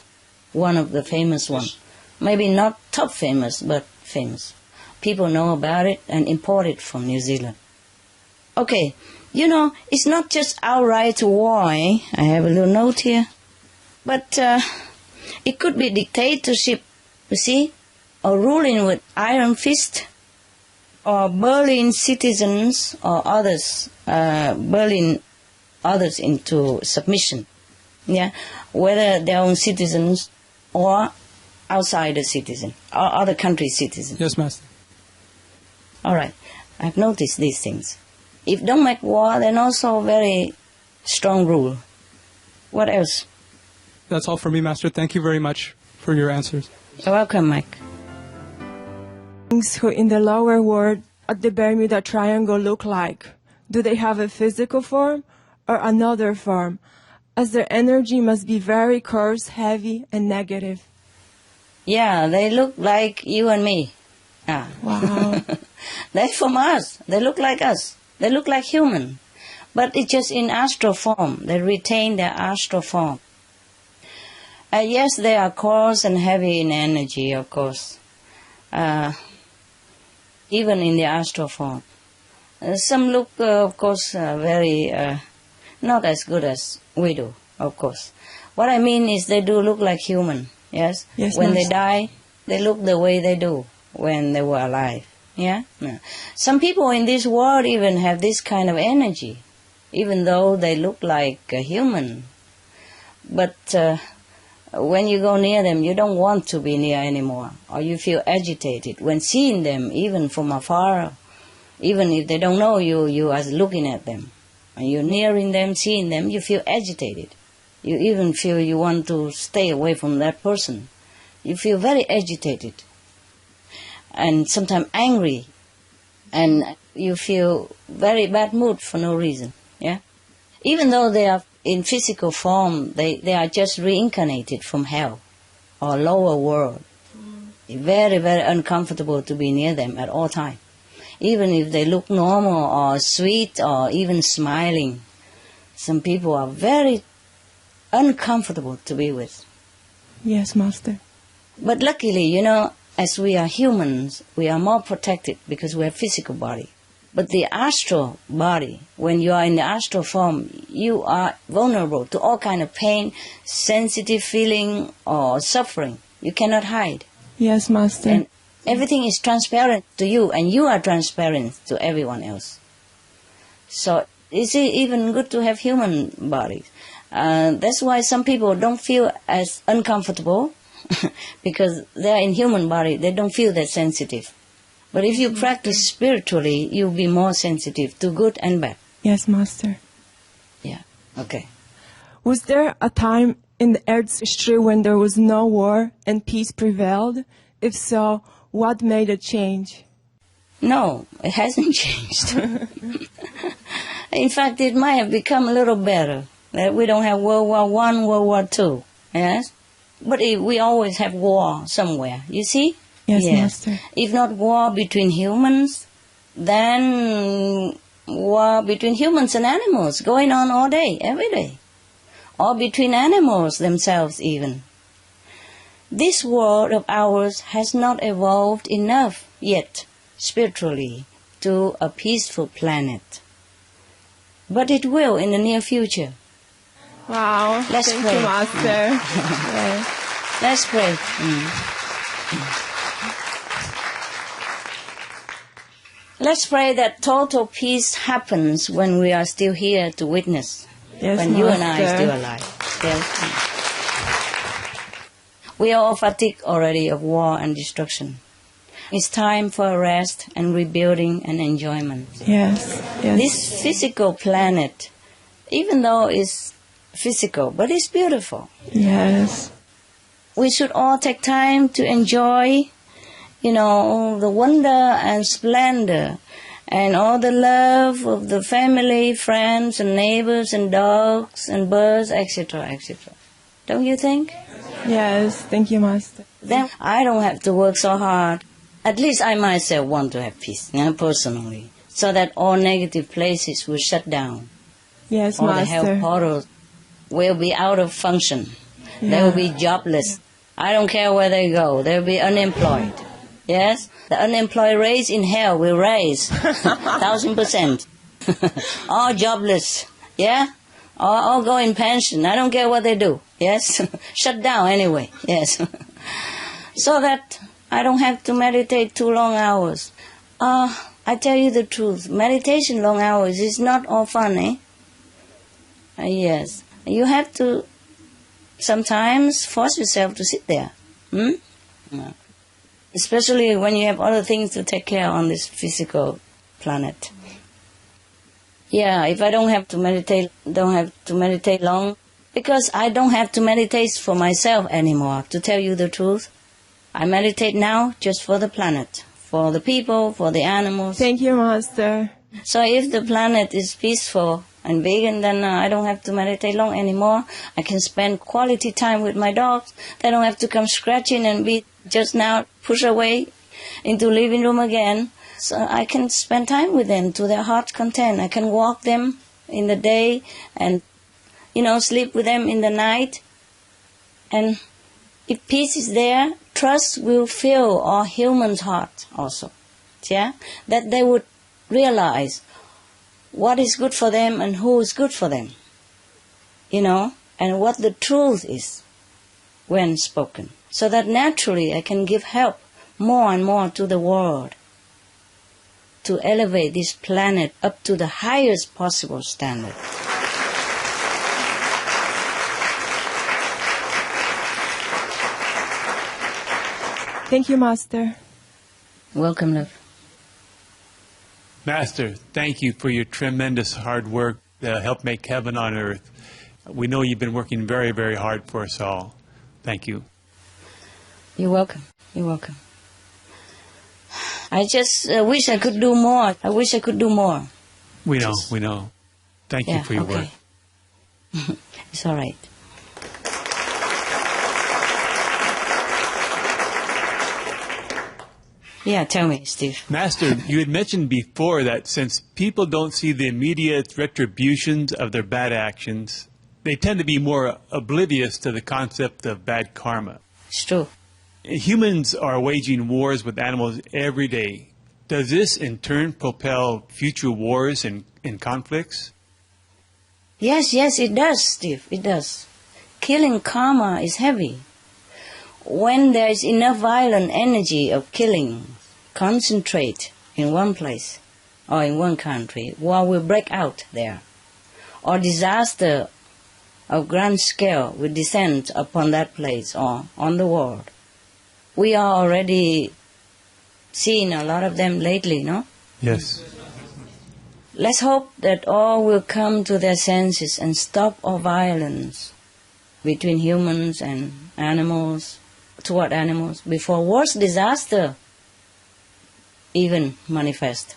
One of the famous ones. Maybe not top famous, but famous. People know about it and import it from New Zealand. Okay, you know, it's not just outright war, eh? I have a little note here. But it could be dictatorship, you see, or ruling with iron fist, or bullying citizens or others, bullying others into submission, yeah, whether their own citizens or outside the citizen, or other country's citizen. Yes, Master. All right, I've noticed these things. If don't make war, then also very strong rule. What else? That's all for me, Master. Thank you very much for your answers. You're welcome, Mike. Who in the lower world at the Bermuda Triangle look like? Do they have a physical form or another form? As their energy must be very coarse, heavy, and negative. Yeah, they look like you and me. Wow. They're from us. They look like us. They look like human. But it's just in astral form. They retain their astral form. Yes, they are coarse and heavy in energy, of course. even in the astral form. Some look, of course, very not as good as we do, of course. What I mean is they do look like human, yes? Yes, when they Master. die, they look the way they do when they were alive, yeah? No. Some people in this world even have this kind of energy, even though they look like a human. But when you go near them, you don't want to be near anymore, or you feel agitated when seeing them, even from afar. Even if they don't know you, you are looking at them. When you're nearing them, seeing them, you feel agitated. You even feel you want to stay away from that person. You feel very agitated and sometimes angry, and you feel very bad mood for no reason. Yeah, even though they are in physical form, they are just reincarnated from hell or lower world. Very, very uncomfortable to be near them at all times. Even if they look normal or sweet or even smiling, some people are very uncomfortable to be with. Yes, Master. But luckily, you know, as we are humans, we are more protected because we have physical body. But the astral body, when you are in the astral form, you are vulnerable to all kind of pain, sensitive feeling or suffering. You cannot hide. Yes, Master. And everything is transparent to you, and you are transparent to everyone else. So it's even good to have human bodies. That's why some people don't feel as uncomfortable because they are in human body. They don't feel that sensitive. But if you practice spiritually, you'll be more sensitive to good and bad. Yes, Master. Yeah. Okay. Was there a time in the Earth's history when there was no war and peace prevailed? If so, what made it change? No, it hasn't changed. In fact, it might have become a little better. That we don't have World War I, World War II. Yes? But we always have war somewhere. You see? Yes, Master. If not war between humans, then war between humans and animals, going on all day, every day. Or between animals themselves even. This world of ours has not evolved enough yet, spiritually, to a peaceful planet. But it will in the near future. Wow. Let's Thank pray. you, Master. Yes. Let's pray. Let's pray that total peace happens when we are still here to witness. Yes, when you and I are Master. still alive. Yes. We are all fatigued already of war and destruction. It's time for rest and rebuilding and enjoyment. Yes. Yes. This physical planet, even though it's physical, but it's beautiful. Yes. We should all take time to enjoy, you know, the wonder and splendor and all the love of the family, friends and neighbors and dogs and birds, etc., etc. Don't you think? Yes. Thank you, Master. Then I don't have to work so hard. At least I myself want to have peace, personally, so that all negative places will shut down. Yes, All the Master. health portals will be out of function. They will be jobless. I don't care where they go. They'll be unemployed. Yes? The unemployed rate in hell will rise 1,000%. All jobless. Yeah? All go in pension. I don't care what they do. Yes? Shut down anyway. Yes. So that I don't have to meditate too long hours. I tell you the truth. Meditation long hours is not all fun, eh? Yes. You have to sometimes force yourself to sit there. No. Especially when you have other things to take care on this physical planet. Yeah, if I don't have to meditate long, because I don't have to meditate for myself anymore, to tell you the truth. I meditate now just for the planet, for the people, for the animals. Thank you, Master. So if the planet is peaceful and vegan, then I don't have to meditate long anymore. I can spend quality time with my dogs. They don't have to come scratching and be just now pushed away into living room again. So I can spend time with them to their heart's content. I can walk them in the day and, sleep with them in the night. And if peace is there, trust will fill our human's heart also. yeah, that they would realize what is good for them and who is good for them, you know, and what the truth is when spoken, so that naturally I can give help more and more to the world to elevate this planet up to the highest possible standard. Thank you, Master. Welcome, love. Master, thank you for your tremendous hard work to help make heaven on earth. We know you've been working very, very hard for us all. Thank you. You're welcome. You're welcome. I just wish I could do more. I wish I could do more. We know. Thank you for your work. It's all right. Yeah, tell me, Steve. Master, you had mentioned before that since people don't see the immediate retributions of their bad actions, they tend to be more oblivious to the concept of bad karma. It's true. Humans are waging wars with animals every day. Does this in turn propel future wars and conflicts? Yes, it does, Steve. It does. Killing karma is heavy. When there is enough violent energy of killing concentrate in one place or in one country, war will break out there, or disaster of grand scale will descend upon that place or on the world. We are already seeing a lot of them lately, no? Yes. Let's hope that all will come to their senses and stop all violence between humans and animals, toward animals, before worse disaster even manifest,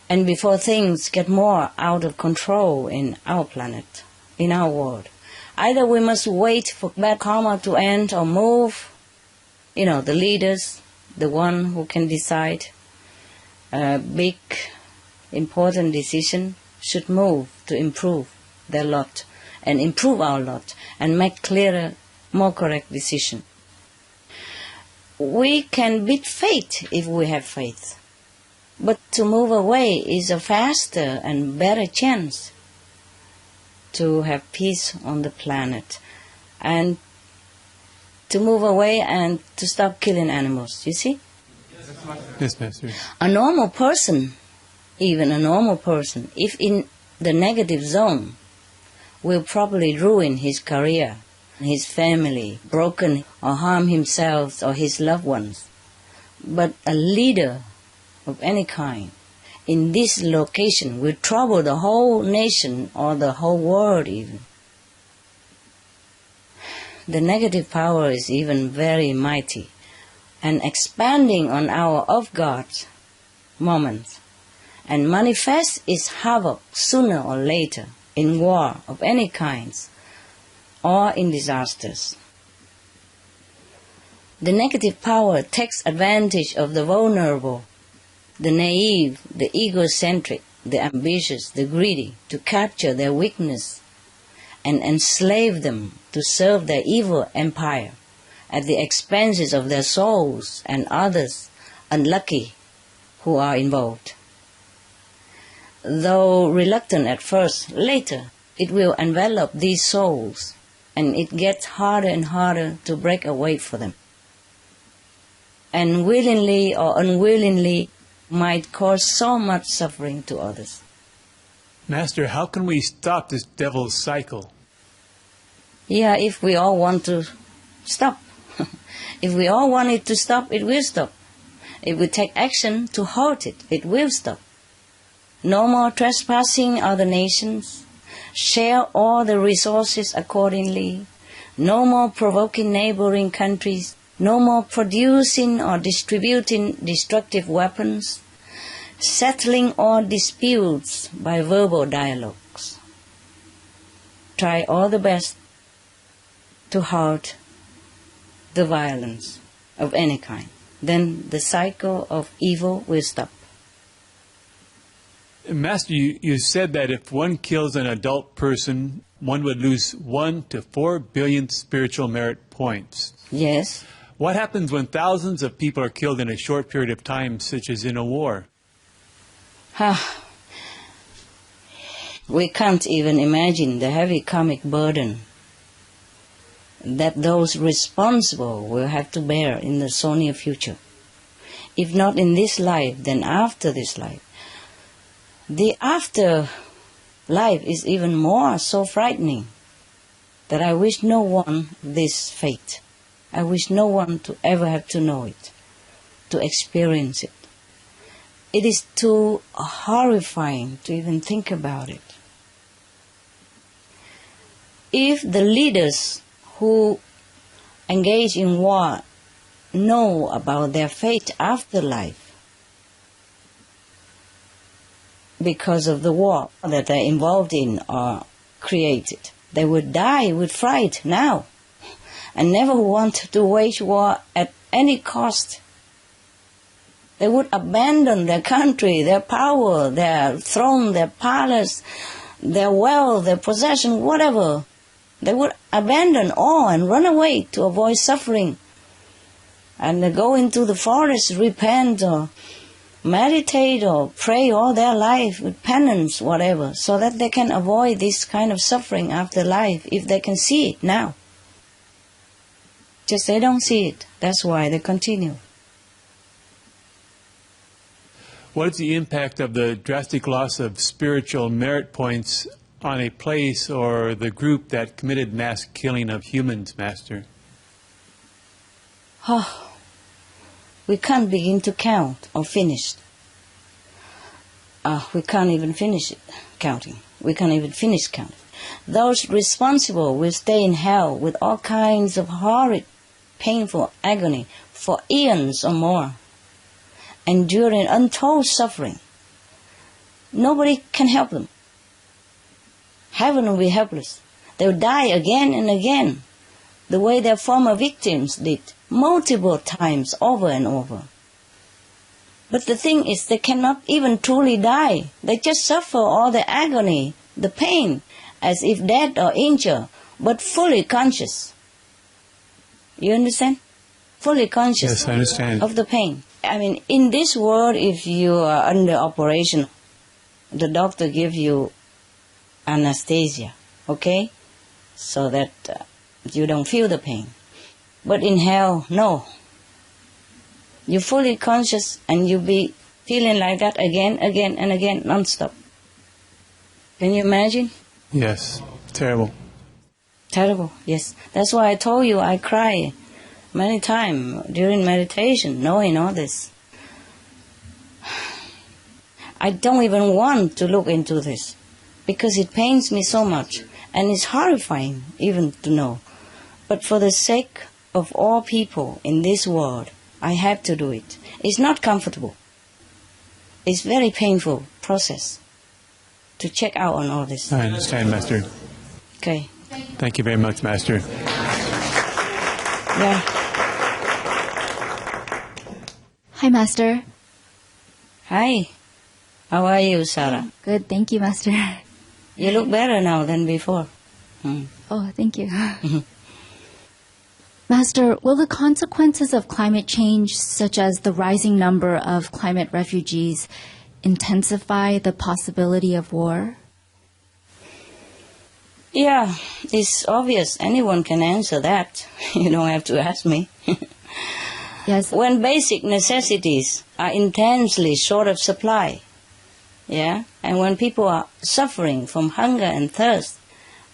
and before things get more out of control in our planet, in our world. Either we must wait for bad karma to end or move, the leaders, the one who can decide a big, important decision, should move to improve their lot and improve our lot and make clearer, more correct decision. We can beat fate if we have faith, but to move away is a faster and better chance to have peace on the planet and to move away and to stop killing animals, you see? Yes, Master. A normal person, even a normal person, if in the negative zone, will probably ruin his career, his family, broken or harm himself or his loved ones. But a leader of any kind in this location will trouble the whole nation or the whole world even. The negative power is even very mighty and expanding on our off-guard moments and manifests its havoc sooner or later in war of any kinds or in disasters. The negative power takes advantage of the vulnerable, the naive, the egocentric, the ambitious, the greedy, to capture their weakness and enslave them to serve their evil empire at the expenses of their souls and others unlucky who are involved. Though reluctant at first, later it will envelop these souls and it gets harder and harder to break away for them. And willingly or unwillingly might cause so much suffering to others. Master, how can we stop this devil's cycle? Yeah, if we all want to stop. If we all want it to stop, it will stop. If we take action to halt it, it will stop. No more trespassing other nations. Share all the resources accordingly. No more provoking neighboring countries. No more producing or distributing destructive weapons. Settling all disputes by verbal dialogues. Try all the best to halt the violence of any kind. Then the cycle of evil will stop. Master, you said that if one kills an adult person, one would lose 1 to 4 billion spiritual merit points. Yes. What happens when thousands of people are killed in a short period of time, such as in a war? We can't even imagine the heavy karmic burden that those responsible will have to bear in the so near future. If not in this life, then after this life. The after life is even more so frightening that I wish no one this fate. I wish no one to ever have to know it, to experience it. It is too horrifying to even think about it. If the leaders who engage in war know about their fate after life, because of the war that they're involved in or created, they would die with fright now and never want to wage war at any cost. They would abandon their country, their power, their throne, their palace, their wealth, their possession, whatever. They would abandon all and run away to avoid suffering. And they go into the forest, repent or meditate or pray all their life with penance, whatever, so that they can avoid this kind of suffering after life if they can see it now. Just they don't see it. That's why they continue. What is the impact of the drastic loss of spiritual merit points on a place or the group that committed mass killing of humans, Master? We can't begin to count or finish. We can't even finish it, counting. We can't even finish counting. Those responsible will stay in hell with all kinds of horrid, painful agony for eons or more, enduring untold suffering. Nobody can help them. Heaven will be helpless. They will die again and again, the way their former victims did, multiple times over and over. But the thing is, they cannot even truly die. They just suffer all the agony, the pain, as if dead or injured, but fully conscious. You understand? Fully conscious. Yes, I understand. Of the pain. I mean, in this world, if you are under operation, the doctor gives you anesthesia, okay? So that you don't feel the pain. But in hell, no. You're fully conscious and you'll be feeling like that again, and again, non-stop. Can you imagine? Yes, terrible. Terrible, yes. That's why I told you I cry many times during meditation, knowing all this. I don't even want to look into this because it pains me so much and it's horrifying even to know. But for the sake of all people in this world, I have to do it. It's not comfortable. It's a very painful process to check out on all this. I understand, Master. Okay. Thank you very much, Master. Yeah. Hi, Master. Hi. How are you, Sarah? Good, thank you, Master. You look better now than before. Oh, thank you. Master, will the consequences of climate change, such as the rising number of climate refugees, intensify the possibility of war? Yeah, it's obvious. Anyone can answer that. You don't have to ask me. Yes. When basic necessities are intensely short of supply, yeah, and when people are suffering from hunger and thirst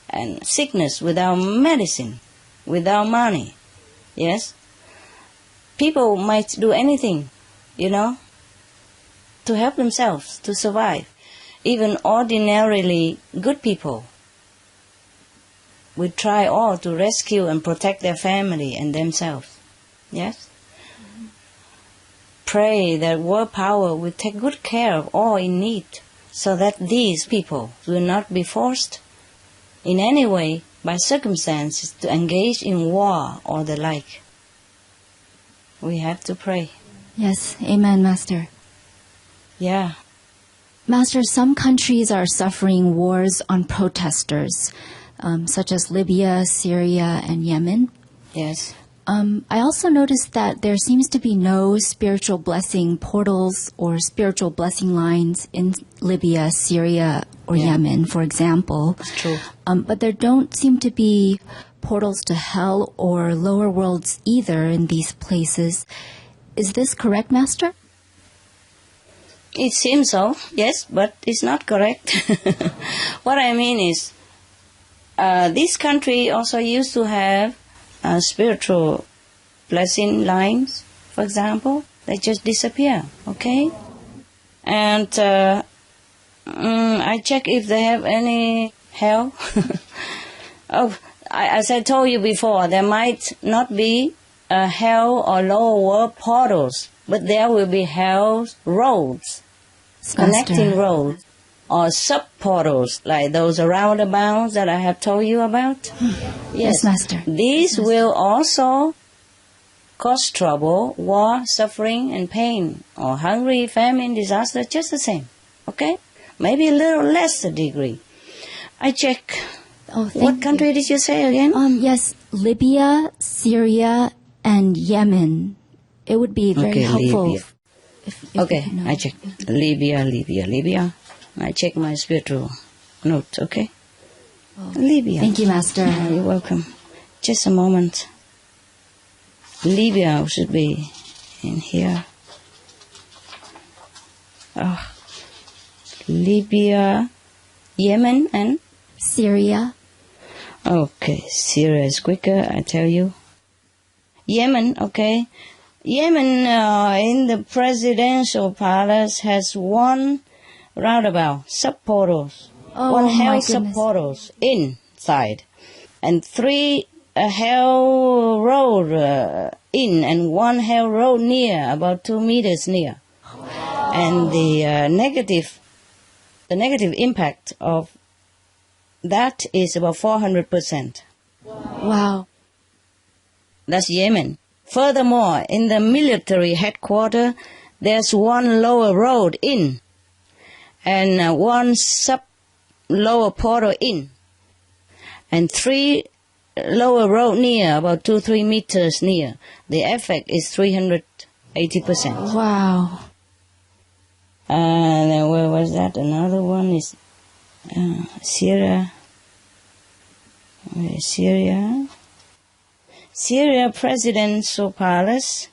and sickness without medicine, without money, yes, people might do anything, you know, to help themselves, to survive. Even ordinarily good people would try all to rescue and protect their family and themselves. Yes? Pray that world power will take good care of all in need, so that these people will not be forced in any way by circumstances to engage in war or the like. We have to pray. Yes, amen, Master. Yeah. Master, some countries are suffering wars on protesters, such as Libya, Syria, and Yemen. Yes. I also noticed that there seems to be no spiritual blessing portals or spiritual blessing lines in Libya, Syria, or Yemen, for example. It's true. But there don't seem to be portals to hell or lower worlds either in these places. Is this correct, Master? It seems so, yes, but it's not correct. What I mean is, this country also used to have spiritual blessing lines, for example. They just disappear, okay? And I check if they have any hell. As I told you before, there might not be hell or lower world portals, but there will be hell roads, connecting roads, or sub-portals, like those roundabouts that I have told you about. Yes, Master. These will also cause trouble, war, suffering, and pain, or hungry, famine, disaster, just the same, okay? Maybe a little less degree. I check. What country did you say again? Yes, Libya, Syria, and Yemen. It would be very helpful. Libya. If Okay, you know. I check. Libya. I check my spiritual note, okay? Libya. Thank you, Master. You're welcome. Just a moment. Libya should be in here. Libya, Yemen, and? Syria. Okay, Syria is quicker, I tell you. Yemen, okay. Yemen, in the presidential palace, has one roundabout, sub-portals. One hell sub-portals inside. And 3 hell road in, and 1 hell road near, about 2 meters near. And the negative impact of that is about 400%. Wow. That's Yemen. Furthermore, in the military headquarters, there's 1 lower road in, and 1 sub-lower portal in, and 3 lower road near, about 2-3 meters near. The effect is 380%. Wow. And where was that? Another one is Syria. Syria Presidential Palace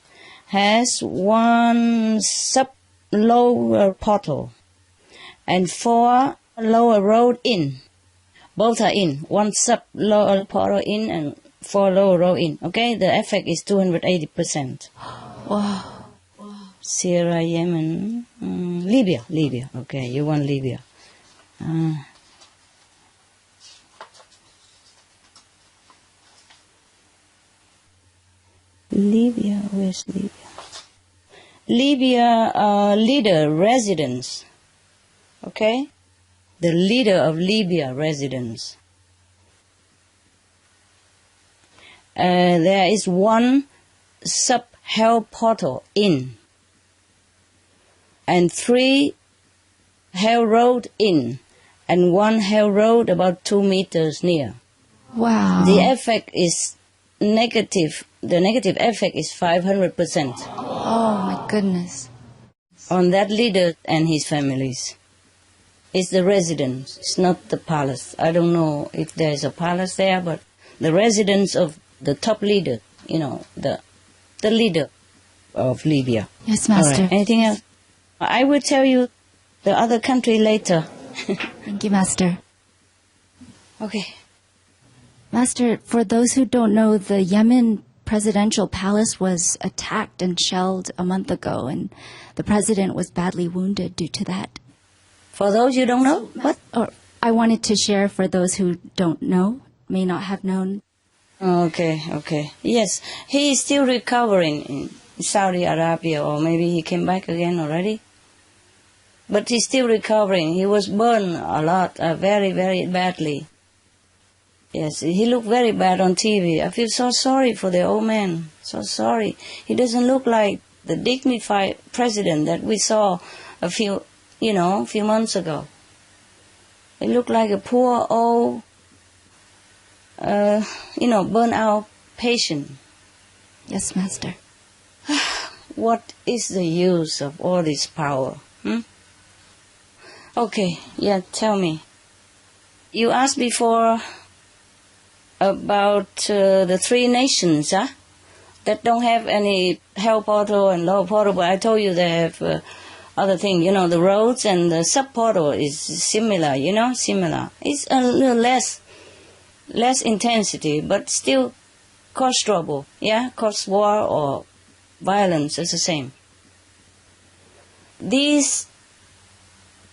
has 1 sub-lower portal and 4 lower road in. Both are in. 1 sub-lower portal in and 4 lower road in. Okay, the effect is 280%. Wow. Syria, Yemen, Libya. Okay, you want Libya. Libya, where's Libya? Libya leader residence. Okay? The leader of Libya residence. There is 1 sub-hell portal in, and 3 hell road in, and 1 hell road about 2 meters near. Wow. The effect is negative. The negative effect is 500%. Oh, my goodness. On that leader and his families. It's the residence. It's not the palace. I don't know if there's a palace there, but the residence of the top leader, the leader of Libya. Yes, Master. All right. Anything else? I will tell you the other country later. Thank you, Master. Okay. Master, for those who don't know, the Yemen presidential palace was attacked and shelled a month ago, and the president was badly wounded due to that. For those you don't know? What? Or I wanted to share for those who don't know, may not have known. Okay. Yes, he is still recovering in Saudi Arabia, or maybe he came back again already. But he's still recovering. He was burned a lot, very, very badly. Yes, he looked very bad on TV. I feel so sorry for the old man. So sorry. He doesn't look like the dignified president that we saw a few months ago. He looked like a poor old, burnt out patient. Yes, Master. What is the use of all this power? Okay, yeah, tell me. You asked before about the 3 nations, that don't have any hell portal and lower portal, but I told you they have other thing, the roads and the sub-portal is similar, similar. It's a little less intensity, but still cause trouble, cause war or violence, it's the same. These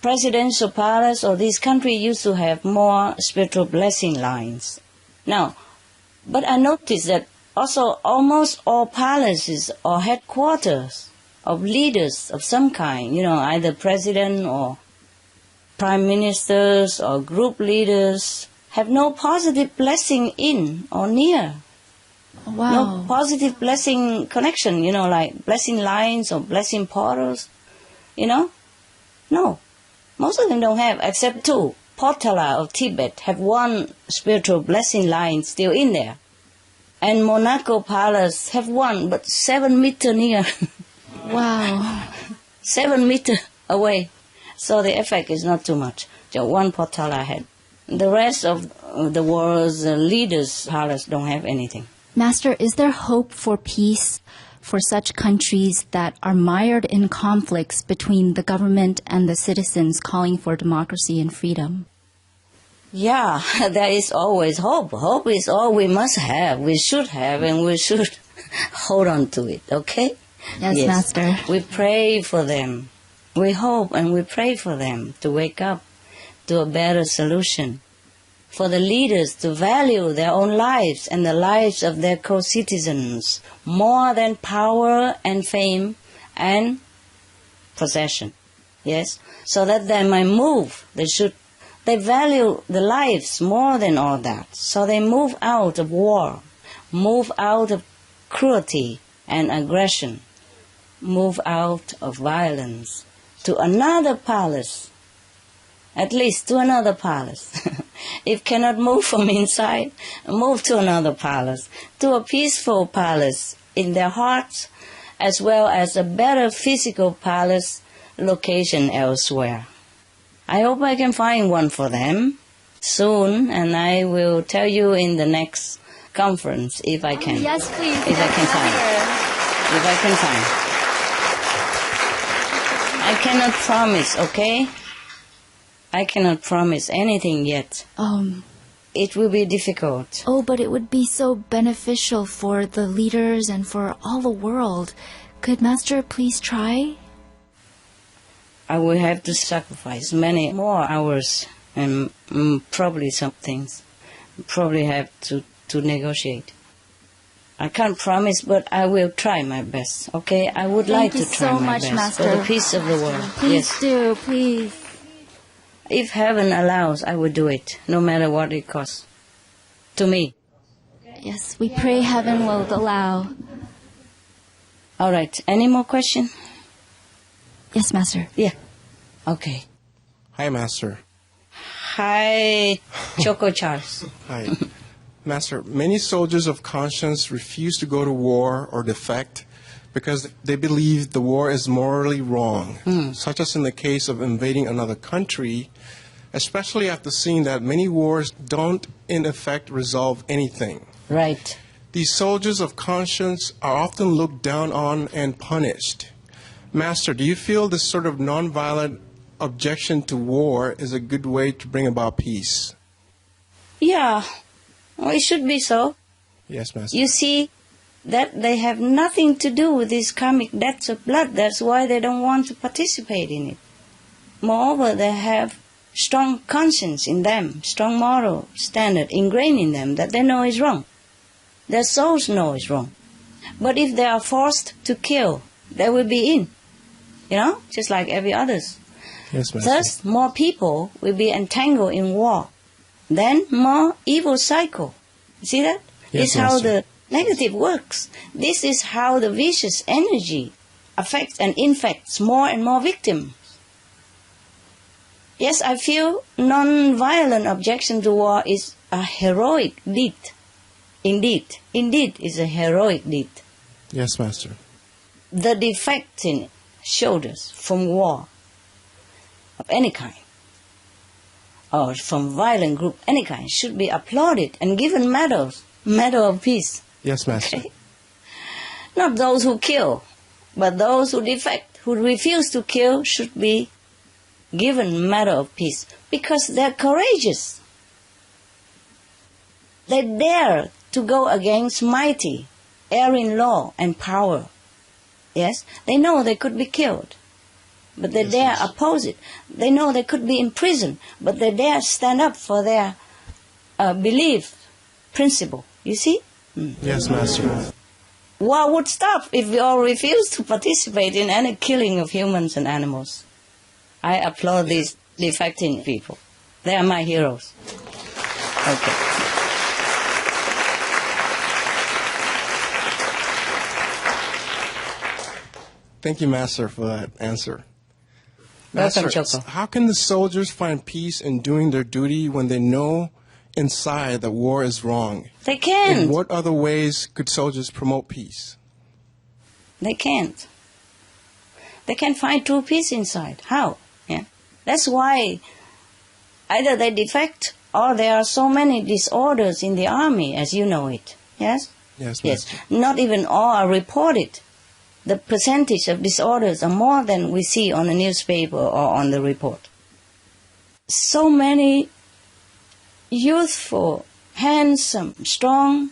presidential palace or this country used to have more spiritual blessing lines. Now, but I noticed that also almost all palaces or headquarters of leaders of some kind, either president or prime ministers or group leaders, have no positive blessing in or near. Wow. No positive blessing connection, like blessing lines or blessing portals, No. Most of them don't have, except 2. Potala of Tibet have 1 spiritual blessing line still in there. And Monaco Palace have 1, but 7 meters near. Wow. 7 meters away. So the effect is not too much. Just 1 Potala had. The rest of the world's leaders' palace don't have anything. Master, is there hope for peace for such countries that are mired in conflicts between the government and the citizens calling for democracy and freedom? Yeah, there is always hope. Hope is all we must have, we should have, and we should hold on to it, okay? Yes, Master. We pray for them. We hope and we pray for them to wake up to a better solution. For the leaders to value their own lives and the lives of their co-citizens more than power and fame and possession. Yes? So that they might move. They value the lives more than all that. So they move out of war, move out of cruelty and aggression, move out of violence to another palace, at least to another palace. If cannot move from inside, move to another palace, to a peaceful palace in their hearts, as well as a better physical palace location elsewhere. I hope I can find one for them soon, and I will tell you in the next conference if I can. Yes, please. If I can find. If I can find. I cannot promise, okay? I cannot promise anything yet. It will be difficult. Oh, but it would be so beneficial for the leaders and for all the world. Could Master please try? I will have to sacrifice many more hours and probably some things. Probably have to negotiate. I can't promise, but I will try my best, okay? I would like to try my best. Master. For the peace of the world. Please Yes. do, please. If heaven allows, I will do it, no matter what it costs. To me. Yes, we pray heaven will allow. All right. Any more questions? Yes, Master. Yeah. Okay. Hi, Master. Hi, Choco Charles. Hi. Master, many soldiers of conscience refuse to go to war or defect because they believe the war is morally wrong, such as in the case of invading another country, especially after seeing that many wars don't, in effect, resolve anything. Right. These soldiers of conscience are often looked down on and punished. Master, do you feel this sort of nonviolent objection to war is a good way to bring about peace? Yeah. Well, it should be so. Yes, Master. You see that they have nothing to do with these karmic debts of blood. That's why they don't want to participate in it. Moreover, they have strong conscience in them, strong moral standard ingrained in them that they know is wrong. Their souls know is wrong. But if they are forced to kill, they will be in. Just like every others. Yes, Master. Thus, more people will be entangled in war. Then more evil cycle. See that? Yes, This is how Master. the negative works. This is how the vicious energy affects and infects more and more victims. Yes, I feel non-violent objection to war is a heroic deed. Indeed is a heroic deed. Yes, Master. The defect in shoulders from war of any kind, or from violent group, any kind, should be applauded and given medals, medal of peace. Yes, Master. Okay? Not those who kill, but those who defect, who refuse to kill, should be given medal of peace, because they're courageous. They dare to go against mighty, erring law and power. Yes, they know they could be killed, but they dare oppose it. They know they could be imprisoned, but they dare stand up for their belief, principle. You see? Yes, Master. War would stop if we all refused to participate in any killing of humans and animals. I applaud these defecting people. They are my heroes. Okay. Thank you, Master, for that answer. Welcome, Master, Choco. how can the soldiers find peace in doing their duty when they know inside that war is wrong? They can't. In what other ways could soldiers promote peace? They can't. They can't find true peace inside. How? Yeah. That's why either they defect or there are so many disorders in the army, as you know it. Yes? Yes, Yes. Master. Not even all are reported. The percentage of disorders are more than we see on the newspaper or on the report. So many youthful, handsome, strong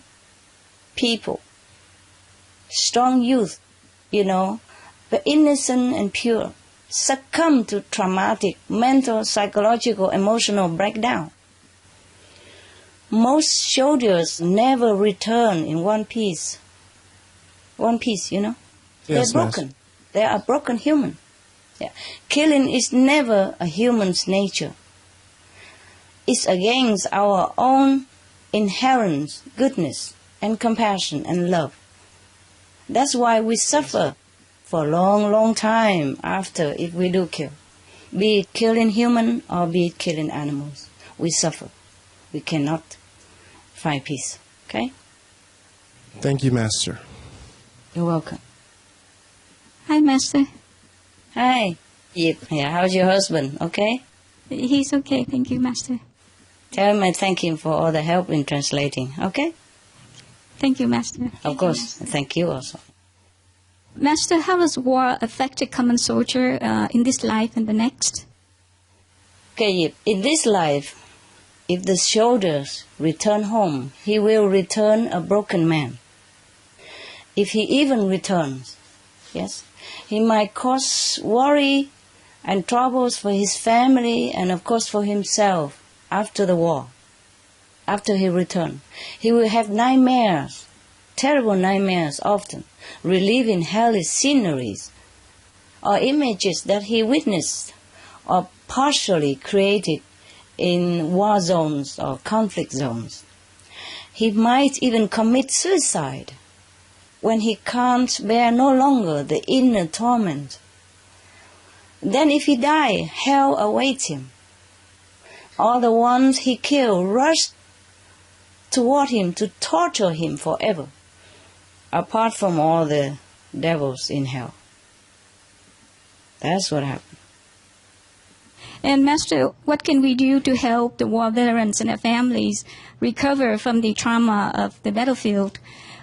people, strong youth, but innocent and pure, succumb to traumatic, mental, psychological, emotional breakdown. Most soldiers never return in one piece. One piece, Yes, They're broken. They are broken human. Yeah. Killing is never a human's nature. It's against our own inherent goodness and compassion and love. That's why we suffer for a long, long time after if we do kill. Be it killing human or be it killing animals. We suffer. We cannot find peace. Okay? Thank you, Master. You're welcome. Hi, Master. Hi. Yep. Yeah, how's your husband? Okay? He's okay, thank you, Master. Tell him I thank him for all the help in translating. Okay? Thank you, Master. Of course. Thank you also. Master, how does war affect a common soldier in this life and the next? Okay, in this life, if the soldiers return home, he will return a broken man. If he even returns, yes, he might cause worry and troubles for his family and of course for himself after the war, after he returns. He will have nightmares, terrible nightmares often, reliving hellish sceneries or images that he witnessed or partially created in war zones or conflict zones. He might even commit suicide when he can't bear no longer the inner torment. Then if he die, hell awaits him. All the ones he killed rush toward him to torture him forever, apart from all the devils in hell. That's what happened. And Master, what can we do to help the war veterans and their families recover from the trauma of the battlefield,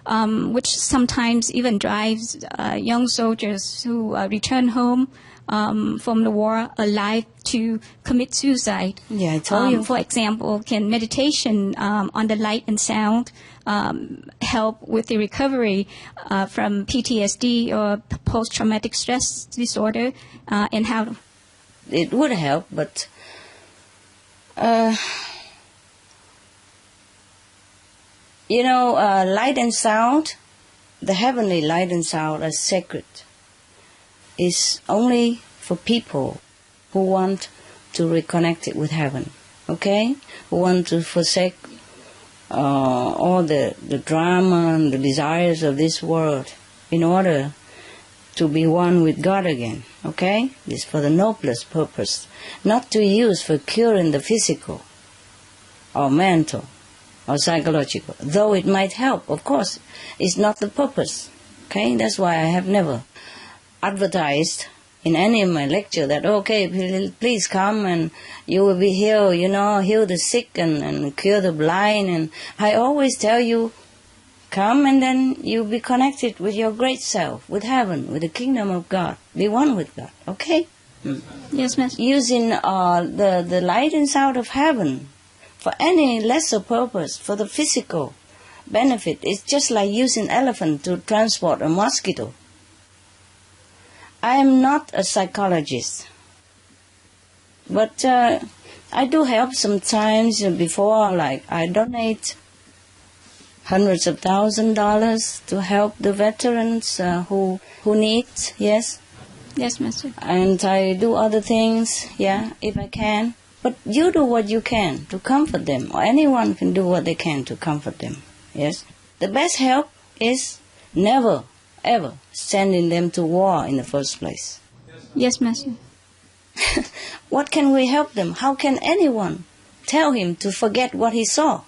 which sometimes even drives young soldiers who return home from the war alive to commit suicide? Yeah, I told you. For example, can meditation on the light and sound help with the recovery from PTSD or post-traumatic stress disorder, and how? It would help, but light and sound, the heavenly light and sound are sacred. It's only for people who want to reconnect it with heaven, okay? Who want to forsake all the drama and the desires of this world in order to be one with God again, okay? This is for the noblest purpose, not to use for curing the physical or mental or psychological, though it might help, of course. It's not the purpose, Okay, that's why I have never advertised in any of my lecture that, okay, please come and you will be healed, heal the sick and cure the blind. And I always tell you, come and then you'll be connected with your great self, with heaven, with the kingdom of God. Be one with God, okay? Yes, Master. Using the light and sound of heaven for any lesser purpose, for the physical benefit, it's just like using elephant to transport a mosquito. I am not a psychologist, but I do help sometimes before, like I donate hundreds of $1,000s to help the veterans who need, yes. Yes, Master. And I do other things, if I can. But you do what you can to comfort them, or anyone can do what they can to comfort them, yes. The best help is never, ever sending them to war in the first place. Yes, Master. What can we help them? How can anyone tell him to forget what he saw?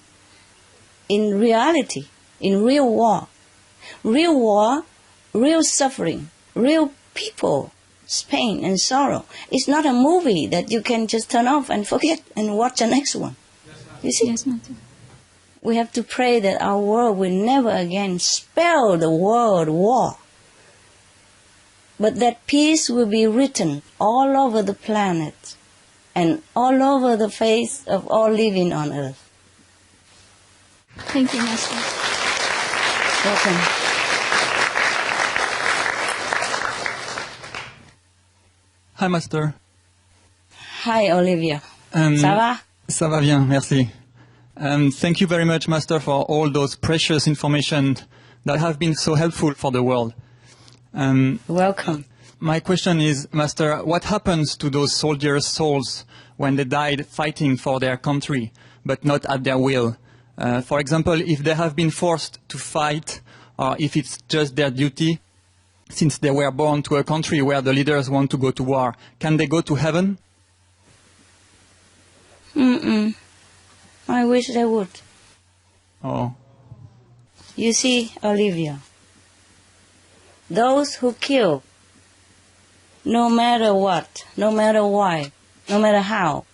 In reality, in real war, real suffering, real people's pain and sorrow. It's not a movie that you can just turn off and forget and watch the next one. You see? Yes, Master. We have to pray that our world will never again spell the word war, but that peace will be written all over the planet and all over the face of all living on earth. Thank you, Master. Welcome. Hi, Master. Hi, Olivia. Ça va? Ça va bien, merci. Thank you very much, Master, for all those precious information that have been so helpful for the world. Welcome. My question is, Master, what happens to those soldiers' souls when they died fighting for their country, but not at their will? For example, if they have been forced to fight, or if it's just their duty, since they were born to a country where the leaders want to go to war, can they go to heaven? I wish they would. Oh. You see, Olivia, those who kill, no matter what, no matter why, no matter how,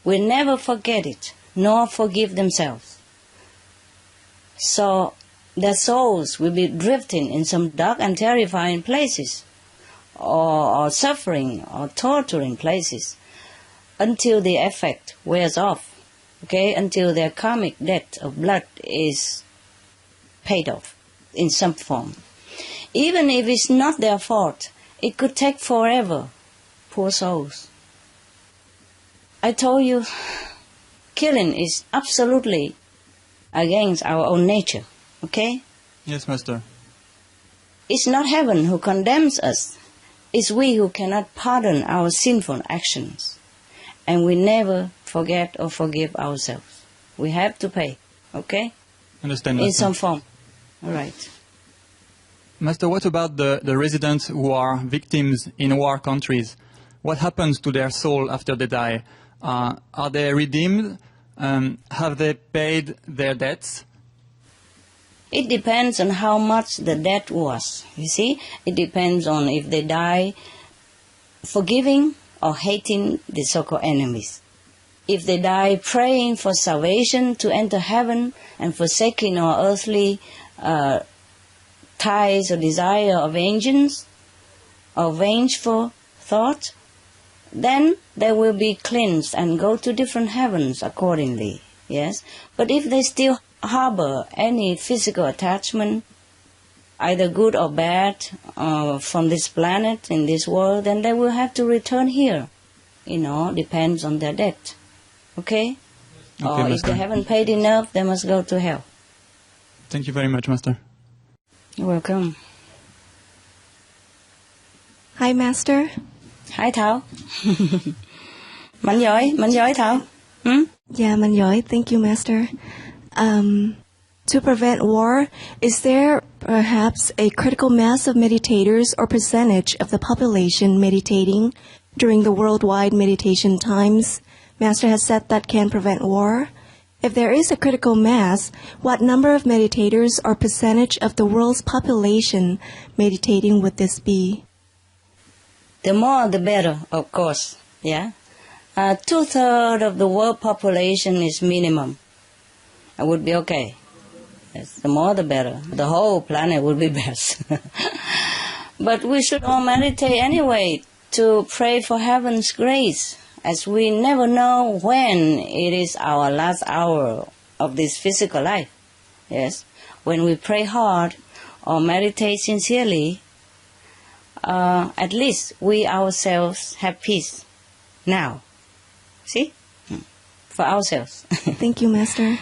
will never forget it, nor forgive themselves. So their souls will be drifting in some dark and terrifying places, or suffering, or torturing places, until the effect wears off, okay, until their karmic debt of blood is paid off in some form. Even if it's not their fault, it could take forever, poor souls. I told you, killing is absolutely against our own nature, okay? Yes, Master. It's not heaven who condemns us. It's we who cannot pardon our sinful actions. And we never forget or forgive ourselves. We have to pay, okay? Understand, Master. In some form. All right. Master, what about the residents who are victims in war countries? What happens to their soul after they die? Are they redeemed? Have they paid their debts? It depends on how much the debt was, you see? It depends on if they die forgiving or hating the so-called enemies. If they die praying for salvation to enter heaven and forsaking our earthly ties or desire of vengeance or vengeful thought, then they will be cleansed and go to different heavens accordingly, yes? But if they still harbor any physical attachment, either good or bad, from this planet, in this world, then they will have to return here. Depends on their debt. Okay? Or if they haven't paid enough, they must go to hell. Thank you very much, Master. You're welcome. Hi, Master. Hi, Thảo. Mạnh giỏi Thảo. Yeah, mạnh giỏi. Thank you, Master. To prevent war, is there perhaps a critical mass of meditators or percentage of the population meditating during the worldwide meditation times? Master has said that can prevent war. If there is a critical mass, what number of meditators or percentage of the world's population meditating would this be? The more the better, of course, yeah. 2/3 of the world population is minimum. It would be okay. Yes, the more the better. The whole planet would be best. But we should all meditate anyway to pray for heaven's grace, as we never know when it is our last hour of this physical life. Yes, when we pray hard or meditate sincerely, at least we ourselves have peace now. See? For ourselves. Thank you, Master.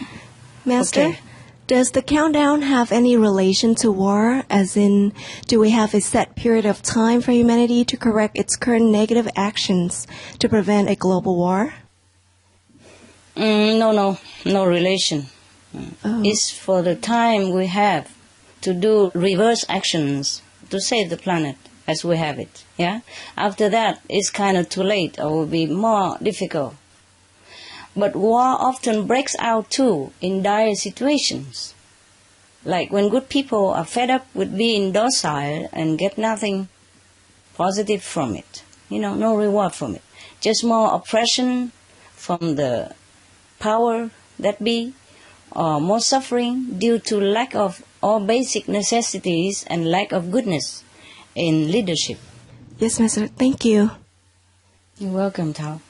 Master, Okay. does the countdown have any relation to war? As in, do we have a set period of time for humanity to correct its current negative actions to prevent a global war? No relation. Oh. It's for the time we have to do reverse actions to save the planet as we have it. Yeah. After that, it's kind of too late, or will be more difficult. But war often breaks out too in dire situations, like when good people are fed up with being docile and get nothing positive from it. No reward from it. Just more oppression from the power that be, or more suffering due to lack of all basic necessities and lack of goodness in leadership. Yes, Master. Thank you. You're welcome, Tao.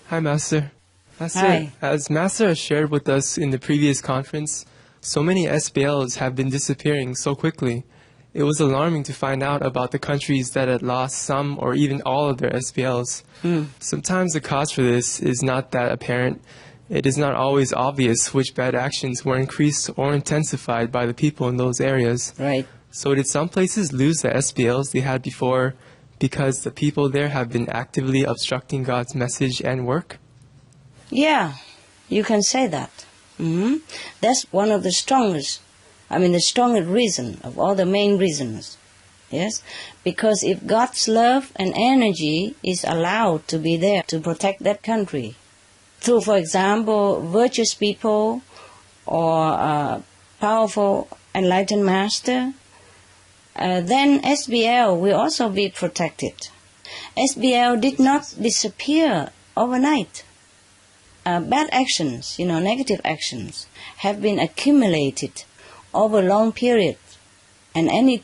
Hi, Master. Master, Hi. as Master has shared with us in the previous conference, so many SBLs have been disappearing so quickly. It was alarming to find out about the countries that had lost some or even all of their SBLs. Sometimes the cause for this is not that apparent. It is not always obvious which bad actions were increased or intensified by the people in those areas. Right. So did some places lose the SBLs they had before because the people there have been actively obstructing God's message and work? Yeah, you can say that. That's one of the strongest reason of all the main reasons. Yes, because if God's love and energy is allowed to be there to protect that country, through, for example, virtuous people or powerful enlightened master, then SBL will also be protected. SBL did not disappear overnight. Bad actions, negative actions, have been accumulated over a long period, and any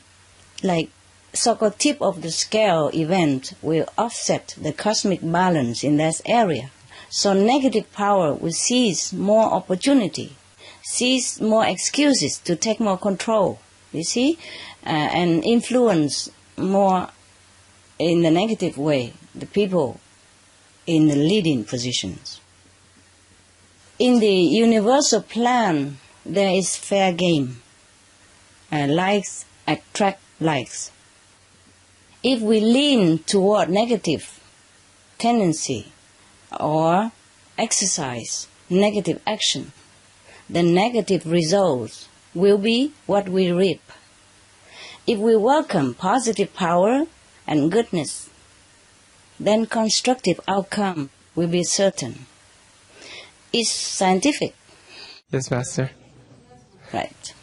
so-called tip of the scale event will offset the cosmic balance in that area. So negative power will seize more opportunity, seize more excuses to take more control, you see, and influence more in the negative way the people in the leading positions. In the universal plan, there is fair game. Likes attract likes. If we lean toward negative tendency or exercise negative action, the negative results will be what we reap. If we welcome positive power and goodness, then constructive outcome will be certain. It's scientific. Yes, Master. Right.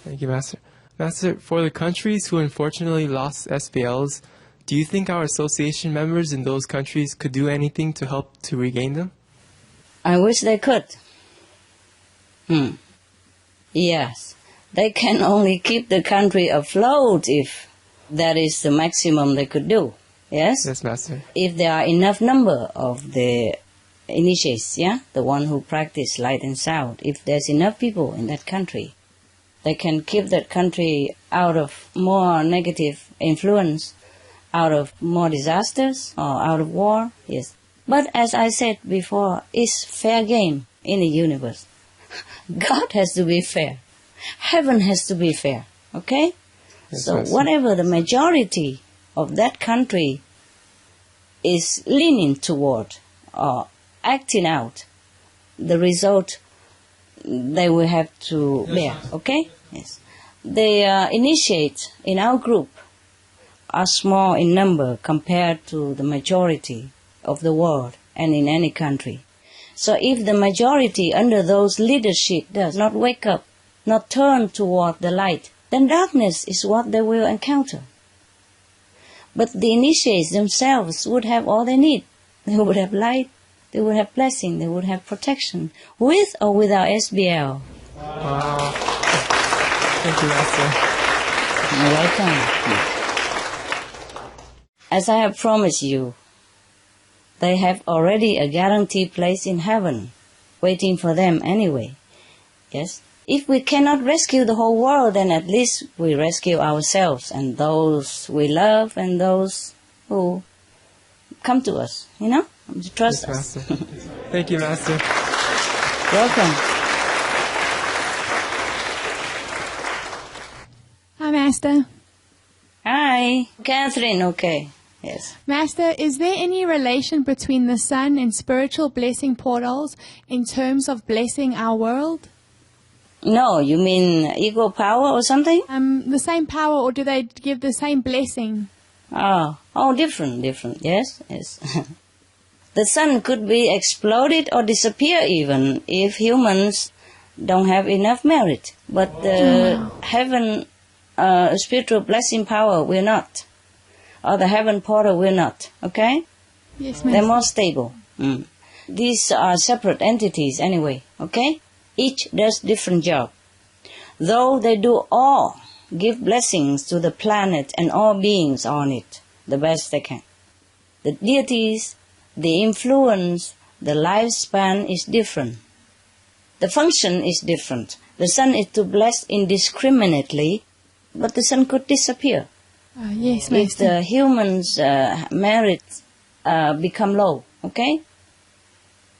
Thank you, Master. Master, for the countries who unfortunately lost SBLs, do you think our association members in those countries could do anything to help to regain them? I wish they could. Yes. They can only keep the country afloat if that is the maximum they could do. Yes? Yes, Master. If there are enough number of the initiates, the one who practice light and sound, if there's enough people in that country, they can keep that country out of more negative influence, out of more disasters, or out of war, yes. But as I said before, it's fair game in the universe. God has to be fair. Heaven has to be fair, okay? Yes, so Master. whatever the majority of that country is leaning toward or acting out, the result they will have to bear, okay? Yes. The initiates in our group are small in number compared to the majority of the world and in any country. So if the majority under those leadership does not wake up, not turn toward the light, then darkness is what they will encounter. But the initiates themselves would have all they need. They would have light, they would have blessing, they would have protection, with or without SBL. Wow. Thank you, Master. You're welcome. As I have promised you, they have already a guaranteed place in heaven, waiting for them anyway. Yes? If we cannot rescue the whole world, then at least we rescue ourselves and those we love and those who come to us, to trust us. Master. Thank you, Master. Welcome. Hi, Master. Hi, Catherine. Okay. Yes. Master, is there any relation between the sun and spiritual blessing portals in terms of blessing our world? No, you mean equal power or something? The same power, or do they give the same blessing? Oh, different, yes. The sun could be exploded or disappear even if humans don't have enough merit. But the heaven spiritual blessing power will not. Or the heaven portal will not, okay? Yes, ma'am. They're more stable. These are separate entities anyway, okay? Each does different job. Though they do all give blessings to the planet and all beings on it, the best they can. The deities, the influence, the lifespan is different. The function is different. The sun is to bless indiscriminately, but the sun could disappear. Yes, if the humans' merits become low, okay?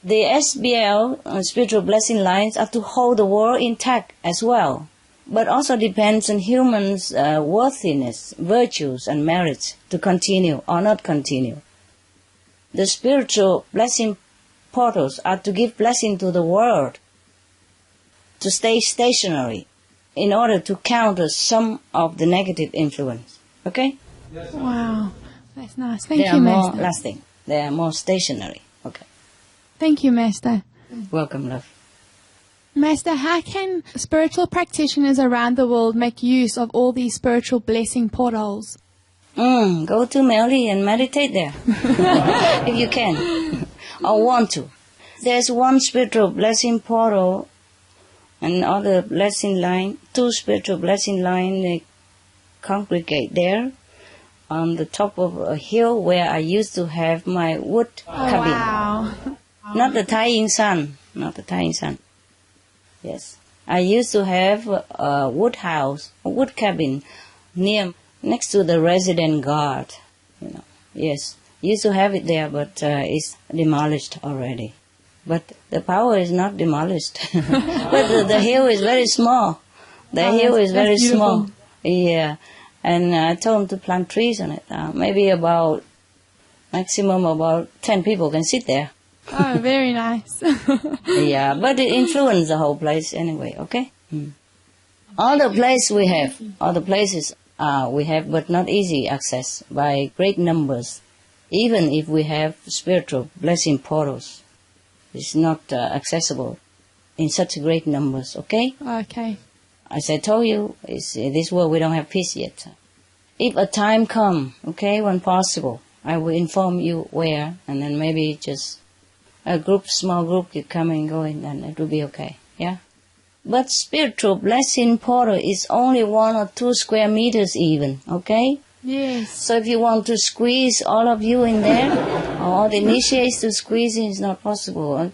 The SBL, spiritual blessing lines, are to hold the world intact as well, but also depends on humans' worthiness, virtues, and merits to continue or not continue. The spiritual blessing portals are to give blessing to the world, to stay stationary, in order to counter some of the negative influence. Okay? Wow, that's nice. Thank you, Master. They are more lasting. They are more stationary. Okay. Thank you, Master. Welcome, love. Master, how can spiritual practitioners around the world make use of all these spiritual blessing portals? Go to Mali and meditate there, if you can, or want to. There's one spiritual blessing portal and other blessing line, two spiritual blessing line, they congregate there on the top of a hill where I used to have my wood cabin. Wow. Not the tying sun. Yes. I used to have a wood house, a wood cabin next to the resident guard. Yes. Used to have it there, but it's demolished already. But the power is not demolished. But the hill is very small. The hill is very small. Yeah. And I told them to plant trees on it. Maybe maximum about 10 people can sit there. Oh, very nice. Yeah, but it influences the whole place anyway, okay? All the places we have, but not easy access by great numbers. Even if we have spiritual blessing portals, it's not accessible in such great numbers, okay? Okay. As I told you, in this world we don't have peace yet. If a time comes, okay, when possible, I will inform you where, and then maybe just a small group, you come and go, and then it will be okay, yeah? But spiritual blessing portal is only 1 or 2 square meters even, okay? Yes. So if you want to squeeze all of you in there, or all the initiates to squeeze in, it's not possible. It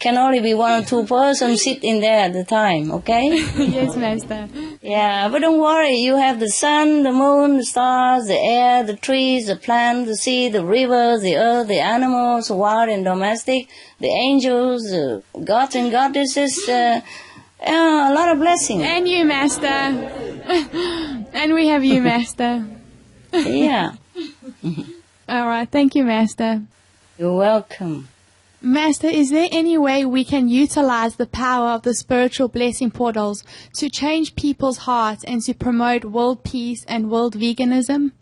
can only be 1 or 2 persons sit in there at the time, okay? Yes, Master. Yeah, but don't worry, you have the sun, the moon, the stars, the air, the trees, the plants, the sea, the rivers, the earth, the animals, wild and domestic, the angels, the gods and goddesses, a lot of blessings. And you, Master. And we have you, Master. Yeah. All right, thank you, Master. You're welcome. Master, is there any way we can utilize the power of the spiritual blessing portals to change people's hearts and to promote world peace and world veganism?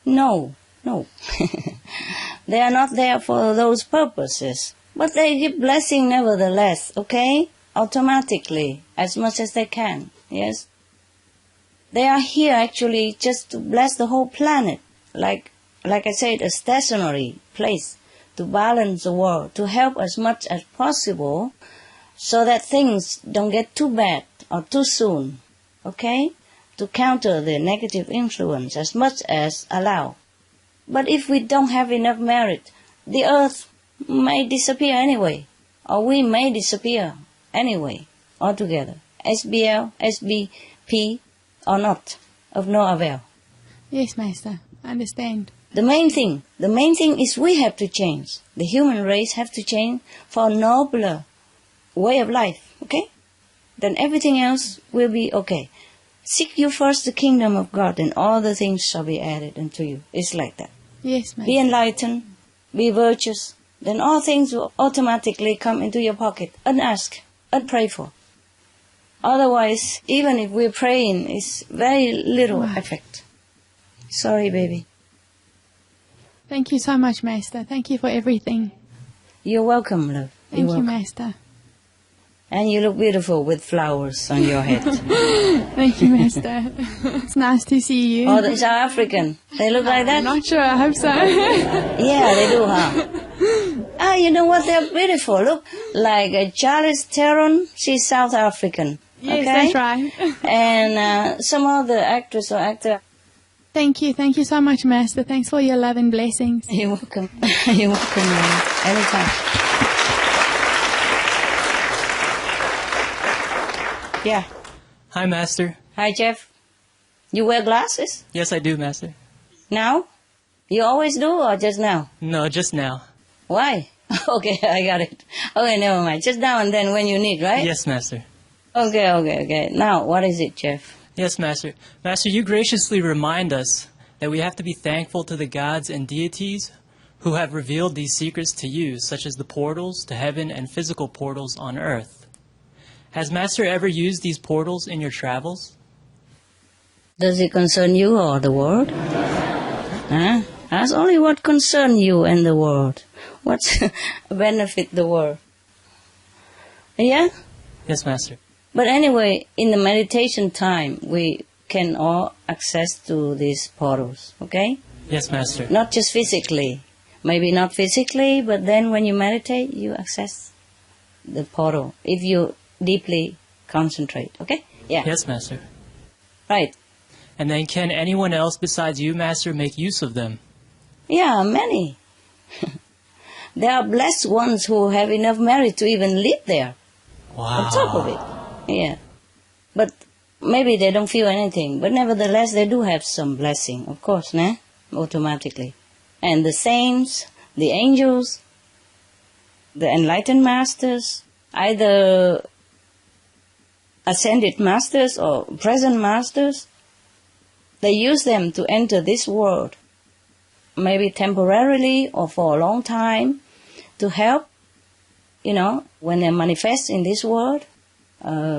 No. They are not there for those purposes. But they give blessing nevertheless, okay? Automatically, as much as they can, yes? They are here actually just to bless the whole planet, like I said, a stationary place to balance the world, to help as much as possible so that things don't get too bad or too soon, okay? To counter the negative influence as much as allowed. But if we don't have enough merit, the earth may disappear anyway, or we may disappear anyway, altogether. SBL, SBP, or not, of no avail. Yes, Master, I understand. The main thing is we have to change. The human race have to change for a nobler way of life, okay? Then everything else will be okay. Seek you first the kingdom of God, and all the things shall be added unto you. It's like that. Yes, Master. Be enlightened, be virtuous, then all things will automatically come into your pocket, unasked, unprayed for. Otherwise, even if we're praying, it's very little effect. Sorry, baby. Thank you so much, Master. Thank you for everything. You're welcome, love. Thank you, Master. And you look beautiful with flowers on your head. Thank you, Master. It's nice to see you. Oh, they're South African. They look like that? I'm not sure. I hope so. Yeah, they do, huh? Ah, you know what? They're beautiful. Look, like Charlize Theron, she's South African. Yes, okay? that's right. And some other actress or actor. Thank you so much, Master. Thanks for your love and blessings. You're welcome. You're welcome, man. Anytime. Yeah. Hi, Master. Hi, Jeff. You wear glasses? Yes, I do, Master. Now? You always do, or just now? No, just now. Why? Okay, I got it. Okay, never mind. Just now and then when you need, right? Yes, Master. Okay. Now, what is it, Jeff? Yes, Master. Master, you graciously remind us that we have to be thankful to the gods and deities who have revealed these secrets to you, such as the portals to heaven and physical portals on earth. Has Master ever used these portals in your travels? Does it concern you or the world? Huh? Ask only what concerns you and the world. What benefit the world? Yeah? Yes, Master. But anyway, in the meditation time, we can all access to these portals, okay? Yes, Master. Not just physically. Maybe not physically, but then when you meditate, you access the portal. If you deeply concentrate, okay? Yeah. Yes, Master. Right. And then can anyone else besides you, Master, make use of them? Yeah, many. There are blessed ones who have enough merit to even live there. Wow. On top of it. Yeah. But maybe they don't feel anything. But nevertheless, they do have some blessing, of course, né? Automatically. And the saints, the angels, the enlightened masters, either ascended masters or present masters, they use them to enter this world, maybe temporarily or for a long time, to help, when they manifest in this world,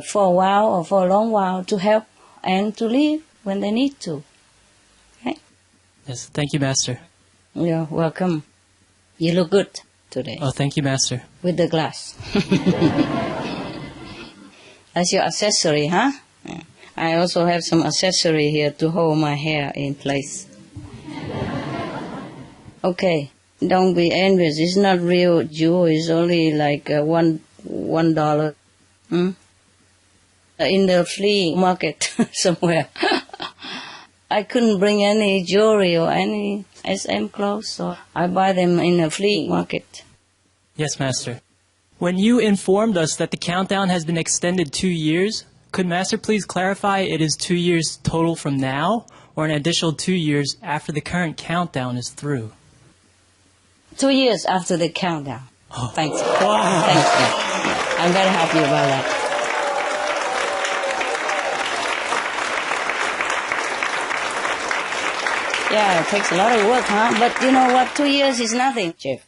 for a while or for a long while, to help and to leave when they need to. Okay? Yes, thank you, Master. You're welcome. You look good today. Oh, thank you, Master. With the glass. That's your accessory, huh? Yeah. I also have some accessory here to hold my hair in place. Okay, don't be envious. It's not real jewel. It's only like $1. In the flea market somewhere. I couldn't bring any jewelry or any SM clothes, so I buy them in a flea market. Yes, Master. When you informed us that the countdown has been extended 2 years, could Master please clarify it is 2 years total from now, or an additional 2 years after the current countdown is through? 2 years after the countdown. Oh. Thanks. Wow. Thanks. Yeah. I'm very happy about that. Yeah, it takes a lot of work, huh? But you know what? 2 years is nothing, Jeff.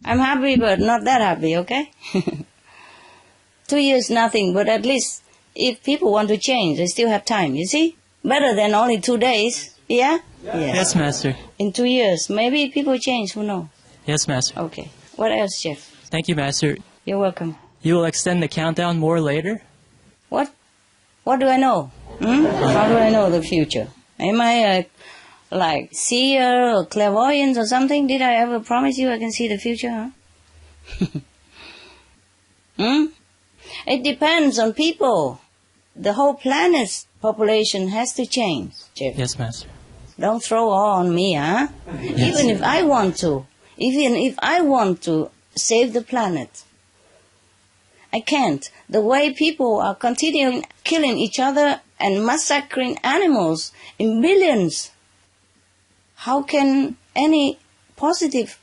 I'm happy, but not that happy, okay? 2 years, nothing, but at least if people want to change, they still have time, you see? Better than only 2 days, yeah? Yes, Master. In 2 years, maybe people change, who knows? Yes, Master. Okay. What else, Jeff? Thank you, Master. You're welcome. You will extend the countdown more later? What? What do I know? How do I know the future? Am I like seer or clairvoyant or something? Did I ever promise you I can see the future? Huh? It depends on people. The whole planet's population has to change, Jeff. Yes, Master. Don't throw all on me, huh? Yes. Even if I want to save the planet, I can't. The way people are continuing killing each other and massacring animals in millions, how can any positive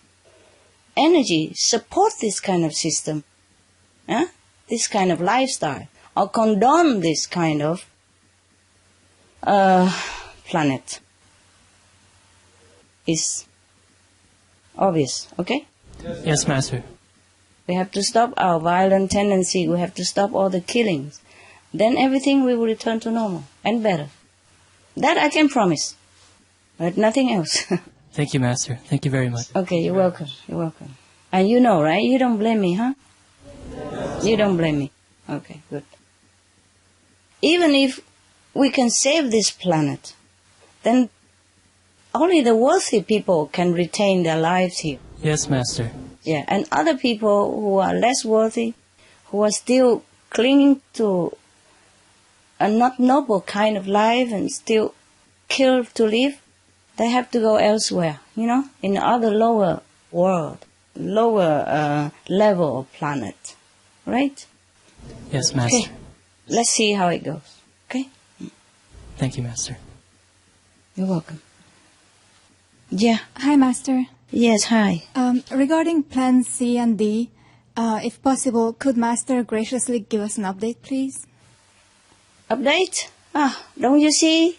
energy support this kind of system? Huh? This kind of lifestyle, or condone this kind of planet? Is obvious, okay? Yes, Master. We have to stop our violent tendency. We have to stop all the killings. Then everything will return to normal and better. That I can promise, but nothing else. Thank you, Master. Thank you very much. Okay, you're welcome. You're welcome. And you know, right? You don't blame me, huh? You don't blame me. Okay, good. Even if we can save this planet, then only the worthy people can retain their lives here. Yes, Master. Yeah, and other people who are less worthy, who are still clinging to a not noble kind of life and still kill to live, they have to go elsewhere, in other lower world, lower level of planet. Right? Yes, Master. Okay. Let's see how it goes. Okay? Thank you, Master. You're welcome. Yeah. Hi, Master. Yes, hi. Regarding Plans C and D, if possible, could Master graciously give us an update, please? Update? Don't you see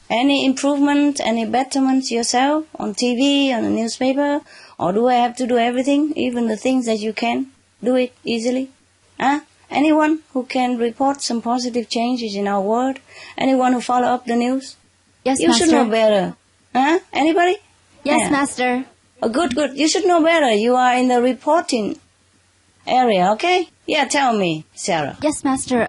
any improvement, any betterment yourself on TV, on the newspaper? Or do I have to do everything, even the things that you can do it easily? Anyone who can report some positive changes in our world? Anyone who follow up the news? Yes, you Master. You should know better. Anybody? Yes, Master. Oh, good. You should know better. You are in the reporting area, okay? Yeah, tell me, Sarah. Yes, Master.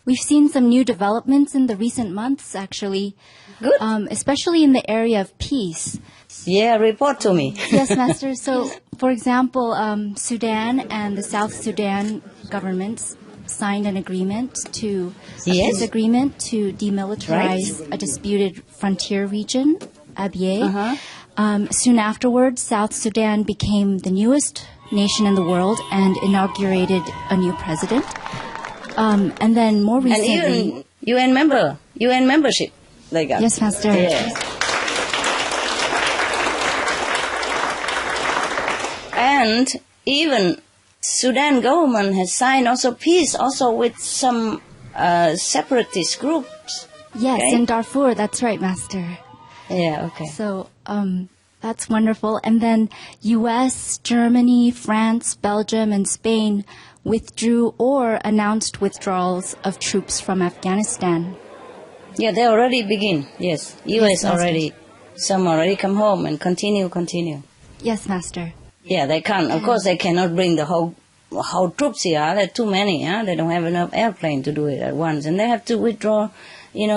We've seen some new developments in the recent months, actually. Good. Especially in the area of peace. Yeah, report to me. Yes, Master. So, for example, Sudan and the South Sudan governments signed an agreement to peace agreement to demilitarize a disputed frontier region, Abyei. Soon afterwards, South Sudan became the newest nation in the world and inaugurated a new president. And then more recently... And even UN membership they got. Yes, Master. Yeah. And even Sudan government has signed also peace also with some separatist groups. Yes, in Darfur, that's right, Master. Yeah, okay. So, that's wonderful. And then U.S., Germany, France, Belgium, and Spain withdrew or announced withdrawals of troops from Afghanistan. Yeah, they already begin, yes. U.S. already, some already come home and continue. Yes, Master. Yeah, they can't. Of course, they cannot bring the whole troops here. There are too many. They don't have enough airplane to do it at once. And they have to withdraw,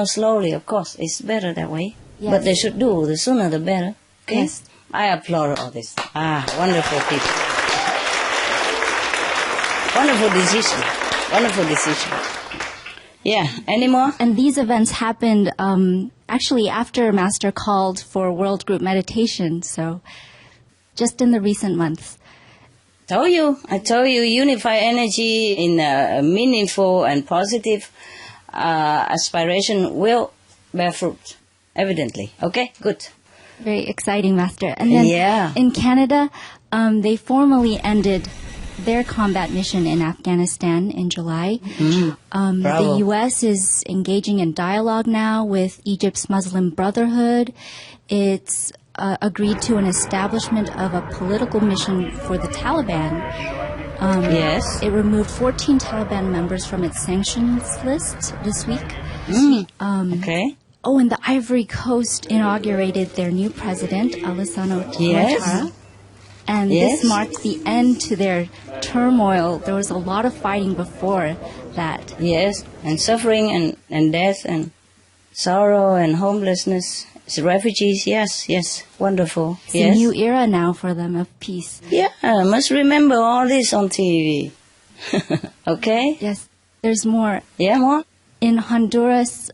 slowly, of course. It's better that way. Yes. But they should do. The sooner the better. Okay? Yes. I applaud all this. Wonderful people. Wonderful decision. Yeah, any more? And these events happened actually after Master called for World Group Meditation, so just in the recent months. I told you, unify energy in a meaningful and positive aspiration will bear fruit, evidently. Okay, good. Very exciting, Master. And then in Canada, they formally ended their combat mission in Afghanistan in July. The U.S. is engaging in dialogue now with Egypt's Muslim Brotherhood. It's agreed to an establishment of a political mission for the Taliban. Yes. It removed 14 Taliban members from its sanctions list this week. Okay. Oh, and the Ivory Coast inaugurated their new president, Alassane Ouattara. Yes. And this marked the end to their turmoil. There was a lot of fighting before that. Yes, and suffering and death and sorrow and homelessness. Refugees, yes, wonderful. It's a new era now for them of peace. Yeah, must remember all this on TV. Okay? Yes, there's more. Yeah, more? In Honduras,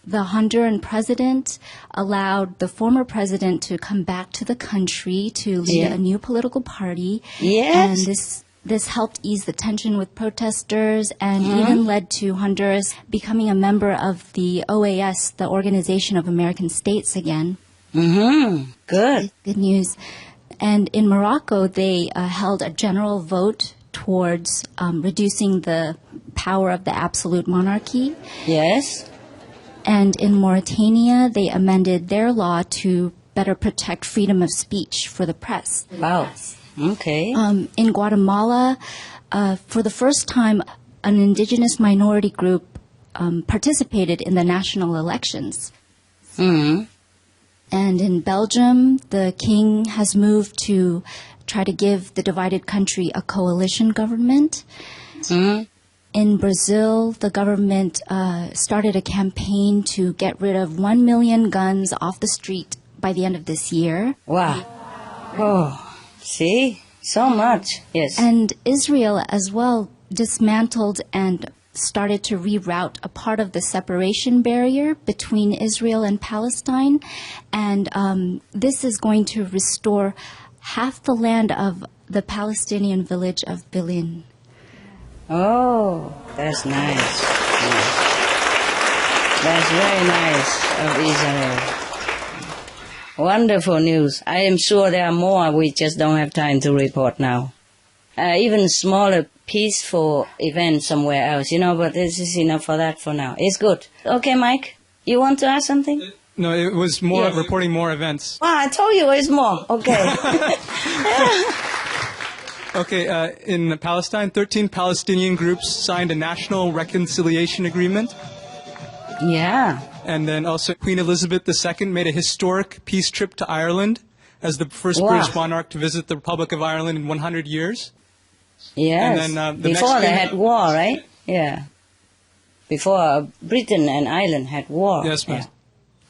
the Honduran president allowed the former president to come back to the country to lead a new political party. Yes. And this helped ease the tension with protesters and even led to Honduras becoming a member of the OAS, the Organization of American States again. Good. Good news. And in Morocco, they held a general vote towards reducing the power of the absolute monarchy. Yes. And in Mauritania, they amended their law to better protect freedom of speech for the press. Wow. Okay. In Guatemala, for the first time, an indigenous minority group participated in the national elections. And in Belgium, the king has moved to try to give the divided country a coalition government. In Brazil, the government started a campaign to get rid of 1 million guns off the street by the end of this year. Wow. Oh. See? So much. Yes. And Israel as well dismantled and started to reroute a part of the separation barrier between Israel and Palestine. And this is going to restore half the land of the Palestinian village of Bilin. Oh, that's nice. That's very nice of Israel. Wonderful news. I am sure there are more. We just don't have time to report now. Even smaller, peaceful events somewhere else, but this is enough for that for now. It's good. Okay, Mike, you want to ask something? No, it was more reporting more events. I told you it's more. Okay. Okay, in Palestine, 13 Palestinian groups signed a national reconciliation agreement. Yeah. And then also Queen Elizabeth II made a historic peace trip to Ireland as the first British monarch to visit the Republic of Ireland in 100 years. Yes. And then, before they had war, right? Yeah. Before Britain and Ireland had war. Yes, ma'am.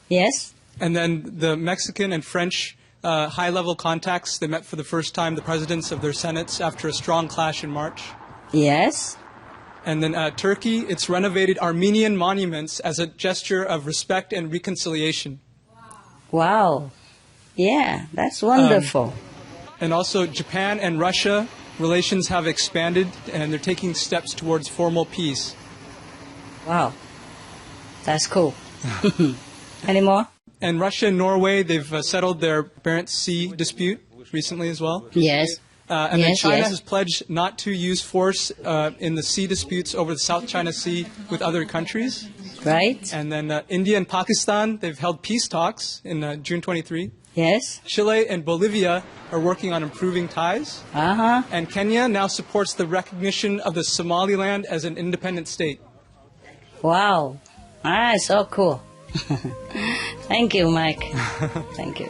Yes. And then the Mexican and French high-level contacts, they met for the first time, the presidents of their senates, after a strong clash in March. Yes. And then Turkey, it's renovated Armenian monuments as a gesture of respect and reconciliation. Wow. Yeah, that's wonderful. And also Japan and Russia, relations have expanded and they're taking steps towards formal peace. Wow. That's cool. Any more? And Russia and Norway, they've settled their Barents Sea dispute recently as well. Yes. And then China has pledged not to use force in the sea disputes over the South China Sea with other countries. Right. And then India and Pakistan, they've held peace talks in June 23. Yes. Chile and Bolivia are working on improving ties. And Kenya now supports the recognition of the Somaliland as an independent state. Wow. So cool. Thank you, Mike. Thank you.